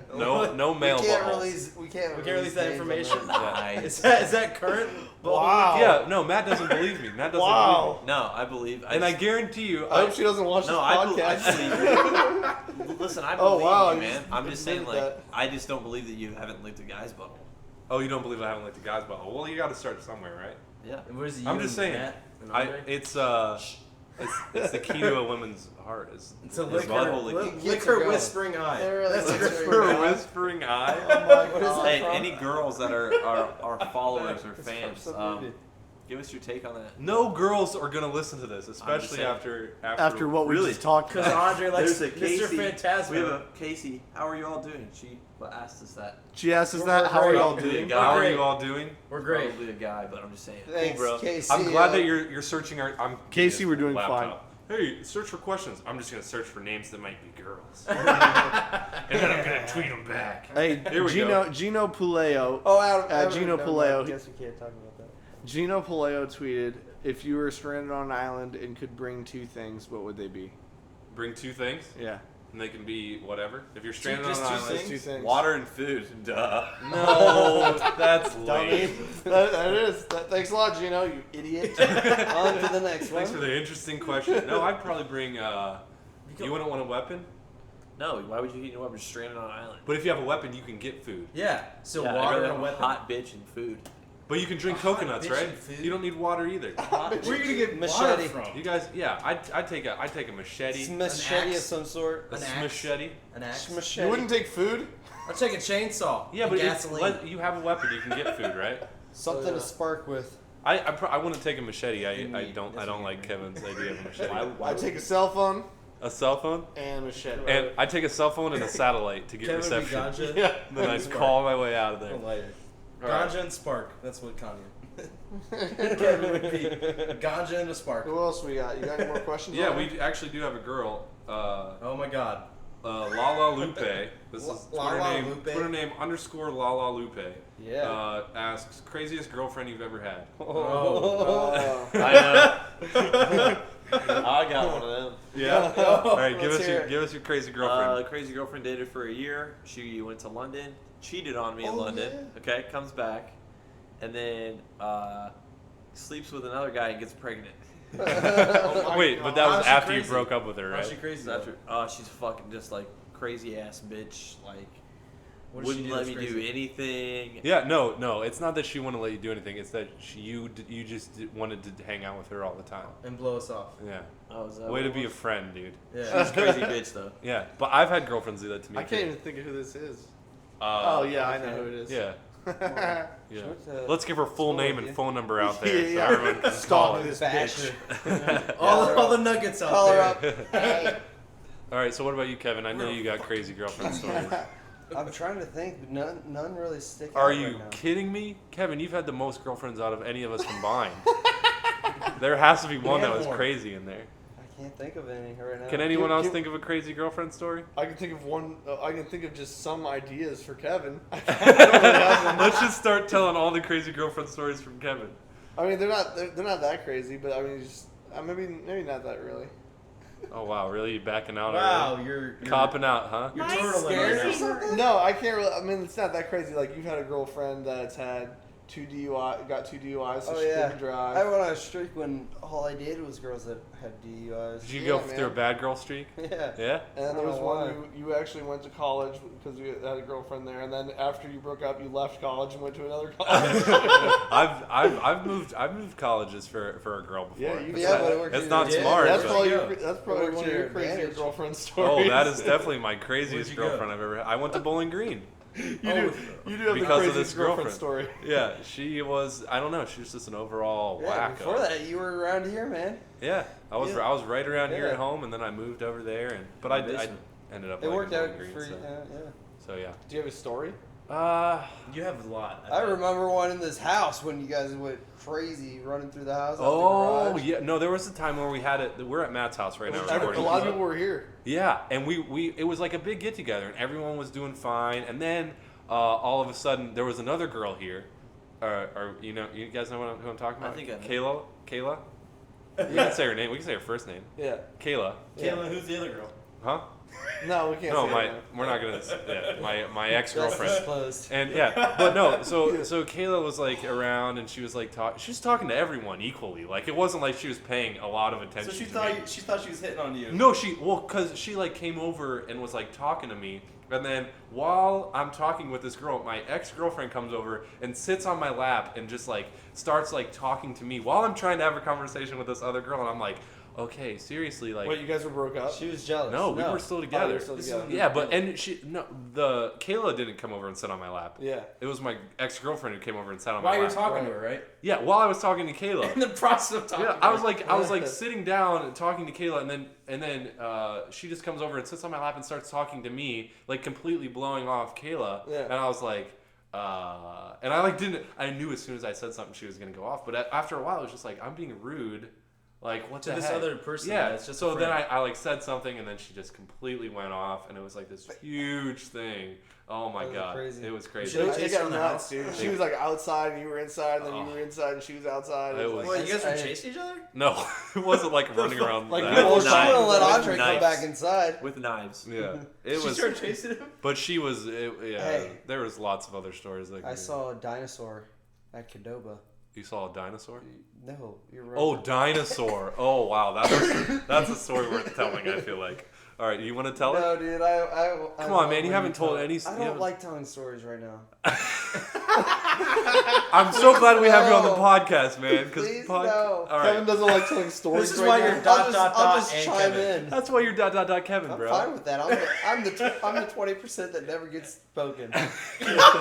No male we can't buttholes. release. We can't release that names on information? that. Is that current? butthole? Wow. Yeah, no, Matt doesn't believe me. Matt doesn't Wow. No, I believe. believe me. And I guarantee you, I hope she doesn't watch No, this I podcast. believe you. Listen, I Oh, believe wow, you, you man. just I'm just saying, admitted like, that. I just don't believe that you haven't licked a guy's butthole. oh, you don't believe I haven't licked a guy's butthole? Well, you got to start somewhere, right? Yeah. And where's the I'm you just and saying. Matt and Andre? It's the key to a woman's heart. Is It's a His lick butthole her, licking. lick her whispering eye. It really That's looks her very her good. whispering eye. Oh my What is God. Hey, from? any girls that are followers or It's from fans, some movie. give us your take on that. No girls are gonna listen to this, especially saying. after After what we Really? just talked Because about. Andre likes There's a Mr. Casey. Fantasmo. We have a Casey. How are you all doing? She asked us that. She asked us We're that. How are great. y'all Probably a doing? guy. How are Great. you all doing? We're great. Probably a guy, but I'm just saying. Thanks, Cool, bro. Casey. I'm glad that you're searching our. I'm Casey, we're this doing laptop. hey, search for questions. I'm just gonna search for names that might be girls, and then I'm gonna tweet them back. Hey, Here we go. Gino Puleo. Gino Puleo. I guess we can't talk about that. Gino Puleo tweeted, "If you were stranded on an island and could bring 2 things, what would they be?" Bring 2 things, Yeah. and they can be whatever. If you're stranded on just an 2 island, things? 2 things. Water and food. Duh. no, that's lame. That is. Thanks a lot, Gino. You idiot. On to the next one. Thanks for the interesting question. No, I'd probably bring. You wouldn't want a weapon, No, why would you eat a weapon stranded on an island? but if you have a weapon, you can get food. Yeah. So Yeah, I'd water rather and a have weapon. hot bitch and food. But you can drink coconuts, bitch right? and food. You don't need water either. Where are you gonna get Machete. water from? You guys, yeah, I'd take a machete, It's machete of axe? some sort. a An axe? machete. An axe. Machete. You wouldn't take food? I'll take a chainsaw. Yeah, and but gasoline. you have a weapon, you can get food, right? Something to spark with. I wouldn't take a machete. I meat. don't That's what like Kevin's idea of a machete. I'd take a cell phone A cell phone, and a machete. and I take a cell phone and a satellite to get Kevin would be reception. ganja. Yeah. Then I call my way out of there. Lighter. All right. Ganja and spark. That's what Kanye. Kevin would be a ganja and a spark. Who else we got? You got any more questions? Yeah, on it? we actually do have a girl. Oh my God. Lala Lupe. This is Twitter Lala name. Lupe? Twitter name _ Lala Lupe. Yeah. Asks craziest girlfriend you've ever had. Oh. I know. I got one of them. Yeah. All right, Let's hear it. give us your crazy girlfriend. Crazy girlfriend dated for a year. She went to London, cheated on me in London. yeah. Okay, comes back, and then sleeps with another guy and gets pregnant. Wait, but that was How's she after you crazy? broke up with her, How's right? she crazy? So after, she's fucking just like crazy ass bitch. Like What does she wouldn't do let that's me do crazy? anything. Yeah, no. It's not that she wouldn't let you do anything. It's that you just wanted to hang out with her all the time. And blow us off. Yeah. Oh, is that Way what to it be a was? friend, dude. Yeah. She's a crazy bitch though. Yeah, but I've had girlfriends do that to me. I too. can't even think of who this is. Uh, Oh, yeah, I know who it is. Yeah. Yeah. Yeah. What's, Let's give her full story, name and dude? phone number out there Yeah, so everyone can Stalk call this her. bitch. all the nuggets out Call there. her up. Hey. All right, so what about you, Kevin? I know you got crazy girlfriend stories. I'm trying to think, but none really stick Are out you right now. kidding me? Kevin, you've had the most girlfriends out of any of us combined. There has to be one that was more. crazy in there. I can't think of any right now. Can anyone else give- think of a crazy girlfriend story? I can think of one. I can think of just some ideas for Kevin. Let's just start telling all the crazy girlfriend stories from Kevin. I mean, they're not that crazy, but I mean, just maybe not that really. Oh wow, really? You backing out Wow, already? you're Copping out, huh? You're turtling right now. No, I can't really. I mean, it's not that crazy. Like you've had a girlfriend that's had 2 DUIs, so Oh she yeah. couldn't drive. I went on a streak when all I dated was girls that had DUIs. Did you Yeah, go man. through a bad girl streak? Yeah. Yeah? And then I there was don't know one you actually went to college because you had a girlfriend there, and then after you broke up, you left college and went to another college. I've moved colleges for a girl before. Yeah, you- Yeah, but it worked. That's in not your- smart. that's but- probably go? that's probably Worked one to of your your crazier advantage. girlfriend Oh, stories. that is definitely my craziest Where'd you go? girlfriend I've ever had. I went to Bowling Green. you do have Because the of craziest this girlfriend girlfriend. story. Yeah, she was. I don't know. She was just an overall Yeah, wacko. before that, you were around here, man. Yeah, I was. Yeah. I was right around here Yeah. at home, and then I moved over there, but My I basement. ended up. It liking worked out Bowling Green, for you. so, Yeah. so yeah. Do you have a story? You have a lot. I remember one in this house when you guys went crazy running through the house. out the Oh garage. yeah, no, there was a time where we had it. We're at Matt's house right now. A recording. lot of people were here. Yeah, and we it was like a big get together, and everyone was doing fine. And then all of a sudden, there was another girl here. Or you guys know who I'm talking about? I think I know. Kayla. We can say her name. We can say her first name. Yeah. Kayla. Caitlin, who's the other girl? Huh? No, we can't. No, say that. we're not gonna. Yeah, my ex That's girlfriend. disclosed. And yeah, but no. So Kayla was like around, and she was like she was talking to everyone equally. Like it wasn't like she was paying a lot of attention. So she to thought me. she thought she was hitting on you. No, cause she like came over and was like talking to me, and then while I'm talking with this girl, my ex-girlfriend comes over and sits on my lap and just like starts like talking to me while I'm trying to have a conversation with this other girl, and I'm like, okay, seriously, like. Wait, you guys were broke up? She was jealous. no, we were still Oh, you together. were still This is together. Yeah, but the Kayla didn't come over and sit on my lap. Yeah. It was my ex-girlfriend who came over and sat on While my you're lap. talking to her, right? Yeah, while I was talking to Kayla. In the process of talking. Yeah, to I her. was like sitting down and talking to Kayla, and then she just comes over and sits on my lap and starts talking to me, like completely blowing off Kayla. Yeah. And I was like, and I like didn't. I knew as soon as I said something she was gonna go off, but after a while it was just like I'm being rude. Like, what To the this heck? other person, Yeah. that's just so a then friend. I like said something, and then she just completely went off, and it was like this huge thing. Oh my That was god, crazy. it was crazy. should've It chased got her in the nuts, house. dude. She was like outside, and you were inside, and then you were inside, and she was outside. It was- like, Wait, you guys were I- chasing each other? No, it wasn't like running around. like, that. well, Well, With she knives. wouldn't let With Andre come knives. back inside. With knives. Yeah, it She was. started chasing him? But she was. Yeah, Hey. there was lots of other stories. That I saw a dinosaur at Qdoba. You saw a dinosaur? No, you're right. Oh, dinosaur! Oh wow, that's a story worth telling. I feel like. All right, you want to tell it? No, dude, I Come love on, man, you when haven't told tell- any- I you don't haven't- like telling stories right now. I'm so glad we have you on the No. podcast, man. Because Please, no. All Kevin right, doesn't like telling stories. This is right why now. you're dot, I'll just, dot, I'll dot, just and chime Kevin. in. that's why you're Kevin, I'm bro. fine with that. I'm the 20% that never gets spoken.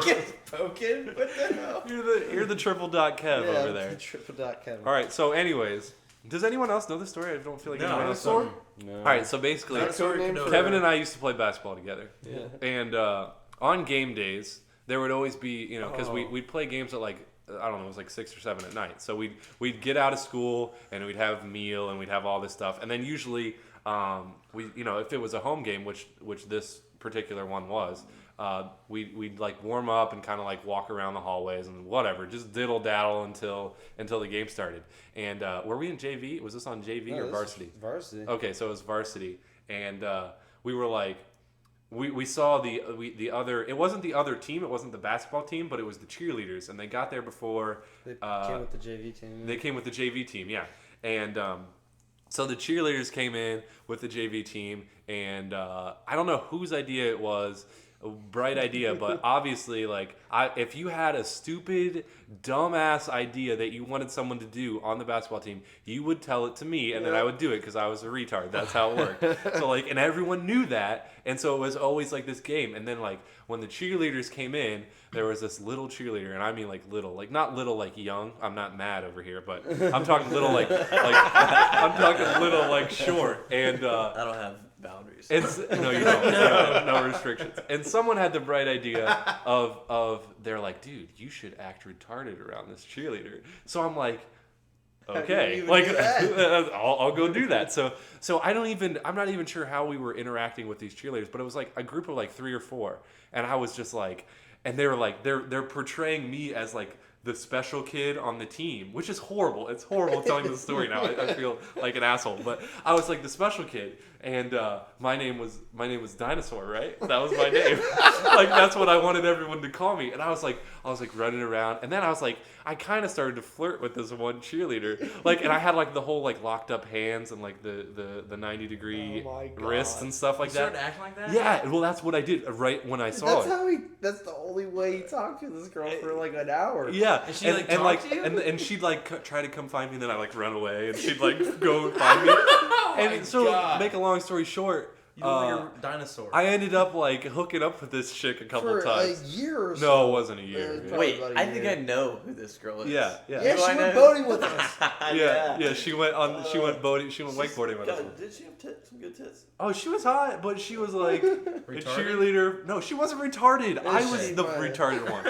Get poking? What the hell? You're the triple dot Kev yeah, over I'm there. the triple dot Kevin. All right, so anyways, does anyone else know the story? I don't feel like anyone else. Dinosaur? No. All right, so basically, Code name for- Kevin and I used to play basketball together. Yeah. And on game days, there would always be, because Oh. we'd play games at like, I don't know, it was like 6 or 7 at night. So we'd get out of school and we'd have a meal and we'd have all this stuff. And then usually, if it was a home game, which this particular one was, we'd like warm up and kind of like walk around the hallways and whatever, just diddle daddle until the game started. And were we in JV? Was this on JV No, or this is varsity? Varsity. Okay, so it was varsity, and we were like, we saw the other. It wasn't the other team. It wasn't the basketball team, but it was the cheerleaders, and they got there before. They came with the JV team. They came with the JV team, yeah, and so the cheerleaders came in with the JV team, and I don't know whose idea it was. A bright idea, but obviously, like, if you had a stupid, dumbass idea that you wanted someone to do on the basketball team, you would tell it to me, and then I would do it because I was a retard. That's how it worked. So, like, and everyone knew that, and so it was always like this game. And then, like, when the cheerleaders came in, there was this little cheerleader, and I mean like little, like not little like young. I'm not mad over here, but I'm talking little like I'm talking little like short, and I don't have boundaries. it's no, you don't. No restrictions. And someone had the bright idea of they're like, dude, you should act retarded around this cheerleader. So I'm like, okay, even like do that? I'll go do that. So I'm not even sure how we were interacting with these cheerleaders, but it was like a group of like 3 or 4, and I was just like, and they were like, they're portraying me as like the special kid on the team, which is horrible. It's horrible telling the story now. I feel like an asshole, but I was like the special kid, and my name was Dinosaur, right? That was my name. Like that's what I wanted everyone to call me, and I was like running around, and then I kind of started to flirt with this one cheerleader, like, and I had like the whole like locked up hands and like the 90-degree Oh my God. wrists and stuff like You started that. acting like that? Yeah, well, that's what I did right when I saw That's it. how that's the only way he talked to this girl for like an hour. Yeah, And she, like, talked to you? and she'd like try to come find me, and then I like run away, and she'd like go find me. And so, God. make a long story short, You look like a dinosaur. I ended up like hooking up with this chick a couple For times. a year or so. No, it wasn't a year. It was Yeah. Wait, about a I think year. I know who this girl is. Yeah, yeah. Yeah, Do she I went know? boating with us. Yeah. She went wakeboarding with us. God, did she have tits? Some good tits? Oh, she was hot, but she was like a Retarded? cheerleader. No, she wasn't retarded. I was she? the Right. retarded one.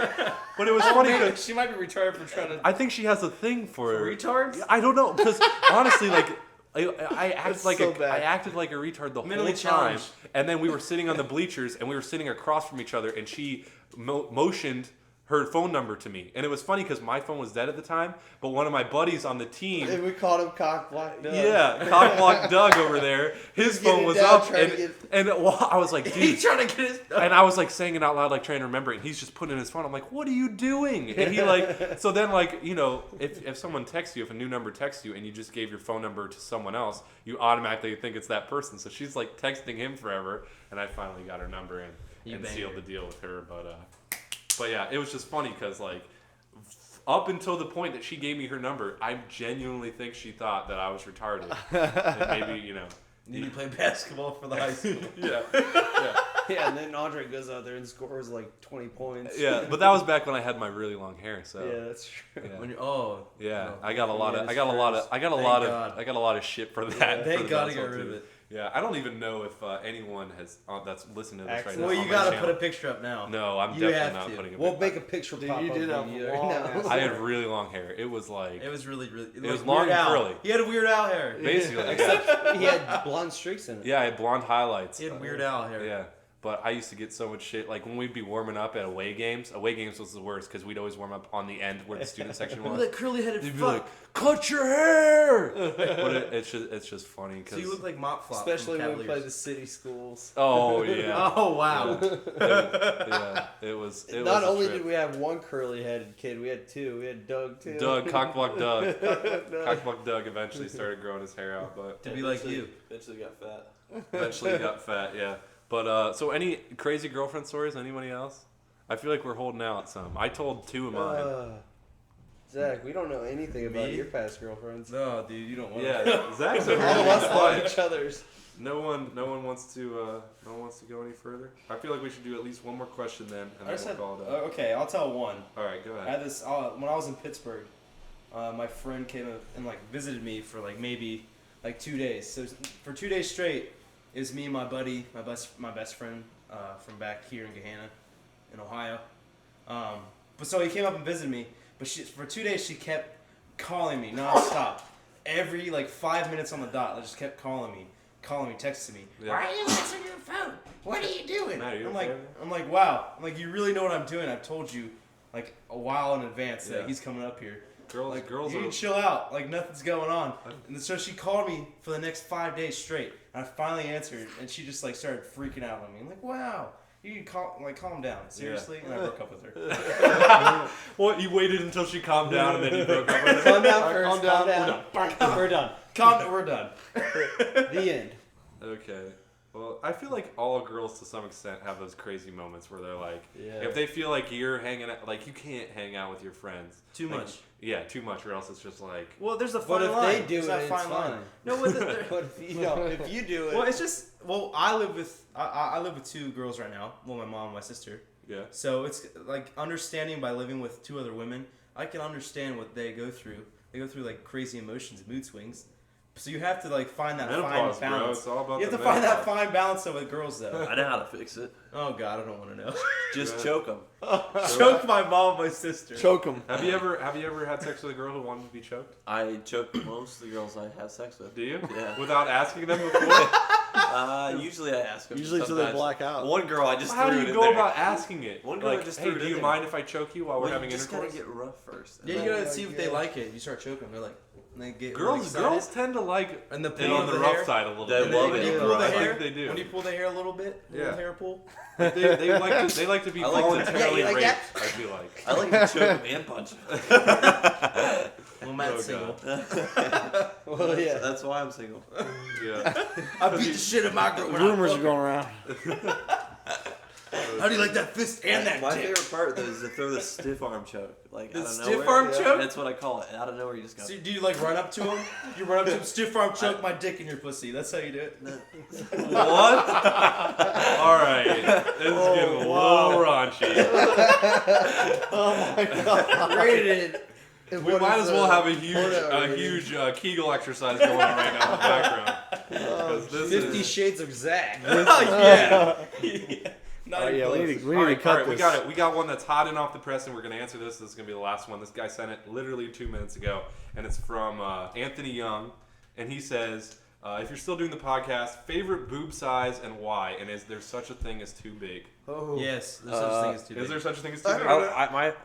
But it was funny because She might be retarded for trying to. I think she has a thing for retards? I don't know, because honestly, like I acted like so I bad. acted like a retard the Mentally whole time, challenged. and then we were sitting on the bleachers and we were sitting across from each other, and she motioned her phone number to me, and it was funny because my phone was dead at the time, but one of my buddies on the team. And we called him Cock Block Doug. Yeah, Cockblock Doug over there. His He's phone getting was down, up, trying to and well, I was like, dude, He's trying to get his. and I was like saying it out loud, like trying to remember it. And he's just putting in his phone. I'm like, what are you doing? And he like, so then like, if someone texts you, if a new number texts you, and you just gave your phone number to someone else, you automatically think it's that person. So she's like texting him forever, and I finally got her number and banged sealed her. the deal with her. But yeah, it was just funny because like, up until the point that she gave me her number, I genuinely think she thought that I was retarded. And maybe Did you play basketball for the high school? yeah. Yeah, and then Andre goes out there and scores like 20 points. Yeah, but that was back when I had my really long hair. So Yeah, that's true. yeah. When you, Yeah, no. I got a lot of, Yeah, I got a lot of, it's I got a Thank lot of, God. I got a lot of shit for that. Thank for God that he got assault, rid of too. it. Yeah, I don't even know if anyone has that's listened to this right now. Well, on you my gotta channel. put a picture up now. No, I'm You definitely have not to. putting a We'll pic- make a picture Dude, pop you up did have video long right now. ass I had really long hair. It was like It was really. was like long Weird and Al. curly. He had Weird Al hair. basically. Except he had blonde streaks in it. Yeah, I had blonde highlights. He had Weird Al hair. Yeah, but I used to get so much shit. Like when we'd be warming up at away games was the worst because we'd always warm up on the end where the student section was. That curly-headed They'd be fuck. like, "Cut your hair!" But it's just funny because So you look like Mop Flop. Especially from when we play Cavaliers. the city schools. oh yeah, Oh wow. yeah. It was. It Not was a only trip. did we have one curly-headed kid, we had two. We had Doug too. Doug, Cockblock Doug. Cockblock Doug eventually started growing his hair out, but To be like you. Eventually got fat. eventually got fat. Yeah. But so any crazy girlfriend stories? Anybody else? I feel like we're holding out some. I told 2 of mine. Zach, we don't know anything about Me? your past girlfriends. No, dude, you don't want to. Yeah, Zach's over All of here us know quiet. each other's. No one wants to go any further. I feel like we should do at least one more question then, and I then just we'll had, call it up. okay, I'll tell one. All right, go I ahead. had this when I was in Pittsburgh. My friend came and like visited me for like maybe like 2 days. So for 2 days straight, it was me and my buddy, my best friend from back here in Gahanna, in Ohio. But so he came up and visited me. But for 2 days she kept calling me nonstop. Every like 5 minutes on the dot, they just kept calling me, texting me. Yeah. Why are you answering your phone? What are you doing? Matt, are you I'm okay? like, wow. I'm like, you really know what I'm doing? I've told you like a while in advance that Yeah. he's coming up here. Girls You are. can chill out. Like nothing's going on. And so she called me for the next 5 days straight. And I finally answered, and she just like started freaking out on me. I'm like, wow. You can calm down. Seriously? And I broke up with her. What? You waited until she calmed down and then you broke up with her? Calm down All right, first. calm down. We're done. We're done. The end. Okay. Well, I feel like all girls to some extent have those crazy moments where they're like, Yeah. if they feel like you're hanging out, like you can't hang out with your friends. Too Like, much. Yeah, too much, or else it's just like. Well, there's a But fine if line. they do There's it, that it's fine line. fine. No, with the, But if you don't, if you do it, well, it's just I live with 2 girls right now. Well, my mom and my sister. Yeah. So it's like understanding by living with 2 other women. I can understand what they go through. They go through like crazy emotions, mood swings. So you have to like find that Menopause, fine bro. balance. It's all about You have the to find that menopause. fine balance though with girls though. I know how to fix it. Oh God, I don't want to know. Just choke them. Choke my mom and my sister. Choke him. Have you ever had sex with a girl who wanted to be choked? I choke most of the girls I have sex with. Do you? Yeah. Without asking them before? Usually I ask them. Usually till they black out. One girl I just How threw do it you in go there. about asking it? One girl like, just hey, threw it do in you there. mind if I choke you while we're Well, having you just intercourse? gotta get rough first. Yeah, you gotta see if they like it. You start choking them. They're like, they get really Girls excited. tend to like And the it pull on of the the rough hair. side a little They bit. And then love when it. you pull the I hair, think they do. when you pull the hair a little bit, Yeah. little hair pull. they like to be I like to- voluntarily Yeah, you like raped. that? I feel like. I like to choke them and punch them. Well, Matt's Oh, single. Well, yeah. That's why I'm single. Yeah. I beat the shit out of my girl. when I Rumors fuck are her. going around. How do you like that fist and that My dick? favorite part though is to throw the stiff arm choke. Like The out of stiff nowhere. arm choke? That's what I call it. Out of nowhere, you just go. So do you like run up to him? You run up to him, stiff arm choke my dick in your pussy. That's how you do it. What? All right. This is getting a little raunchy. Oh my god. Rated. We might as well have a huge Kegel exercise going on right now in the background. 'Cause this 50 is- Shades of Zach. yeah. Not Oh, even yeah, we close. need to All right, cut this. we got it. We got one that's hot and off the press, and we're gonna answer this. This is gonna be the last one. This guy sent it literally 2 minutes ago, and it's from Anthony Young, and he says, "If you're still doing the podcast, favorite boob size and why? And is there such a thing as too big? Yes, there's such a thing as too Is big. there such a thing as too big?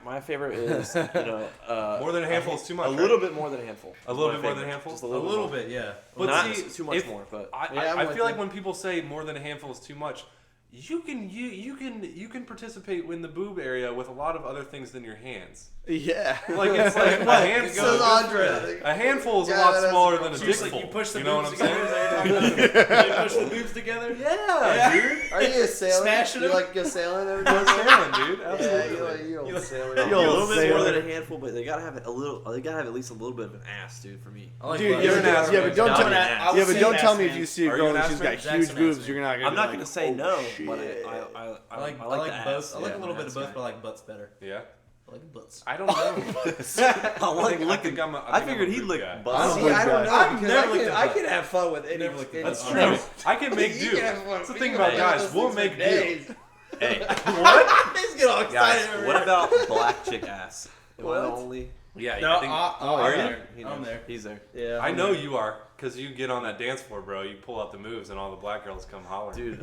My favorite is More than a handful is too much. a right? little bit more than a handful. A little My bit more than a favorite. handful. Just a A little, little bit. bit, yeah. But Not see, too much if- more, but I feel like when people say more than a handful is too much, you can participate in the boob area with a lot of other things than your hands. Yeah. Like it's like a handful. Says Andre. A handful is a Yeah, lot that's smaller a than a So you dick. like you push the You know what boobs I'm together? saying? Is that what you're talking about? You push the boobs together? Yeah, dude. Are you a sailor? Smashing You them? like go sailing every Go day? sailing, dude. Yeah, Absolutely. you old sailor. a little bit more sailor. than a handful, but they gotta have it a little. They gotta have at least a little bit of an ass, dude, for me. I like Dude, butts. you're an ass. Yeah, but don't tell me. I would Yeah, but say don't an tell ass me if man. you see a Are girl you an and ass she's man? got Zach's huge an ass boobs. man. You're not gonna. I'm be not like, gonna say "Oh, no, shit." but I like I like the both. ass. I like Yeah, a little bit of ass both, guy. but I like butts better. Yeah. Like butts. I don't know. I think I'm a figured he'd lick guy. butts. See, I don't know. I've because never I looked can, at I butt. can have fun with any. Never looked at That's butt. true. I can make You do. can have fun. That's the You thing can about make guys. those We'll things make for do. days. Hey, What? He's getting all excited. guys, over what here. about black chick ass? Am I What? the only? Yeah, No, I think, Are you? He knows. I'm there. He's there. Yeah. I know you are, because you get on that dance floor, bro. You pull out the moves, and all the black girls come hollering. Dude,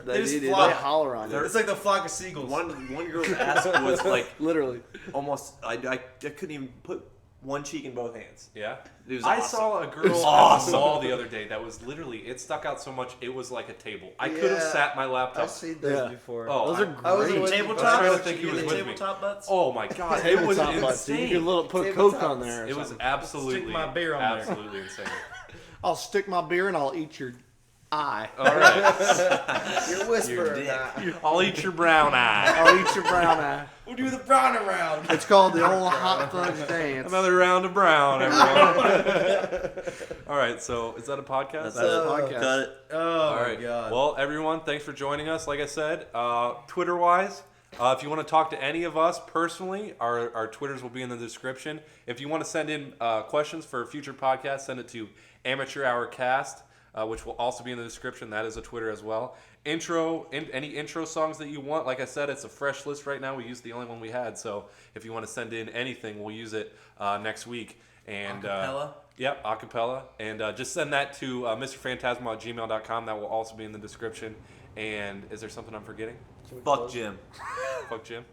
They just They fly. holler on you. It's like the flock of seagulls. one girl's ass was like Literally. almost. I couldn't even put one cheek in both hands. Yeah? It was I awesome. saw a girl It was at awesome. the mall the other day that was literally, it stuck out so much, it was like a table. I could have Yeah, sat my laptop. I've seen those Yeah. before. Oh, Those are I was great. with Tabletop. I was trying to think who You was get with me. tabletop butts. Oh my god, it was Tabletop butts, dude. You insane. can put a Tabletop Coke on there. or It was something. absolutely, Stick my beer on there. absolutely insane. I'll stick my beer and I'll eat your eye. All right, You're whispering. dick. I'll eat your brown eye. I'll eat your brown eye. We'll do the brown around. It's called the old hot fudge dance. Another round of brown, everyone. All right, so is that a podcast? That's it. podcast. Cut it. Oh All my right. god. Well, everyone, thanks for joining us. Like I said, Twitter-wise, if you want to talk to any of us personally, our Twitters will be in the description. If you want to send in questions for future podcasts, send it to Amateur Hour Cast, which will also be in the description. That is a Twitter as well. Any intro songs that you want. Like I said, it's a fresh list right now. We used the only one we had. So if you want to send in anything, we'll use it next week. And Acapella? Yep, acapella. And just send that to MisterFantasmo@gmail.com. That will also be in the description. And is there something I'm forgetting? Fuck Jim. Fuck Jim.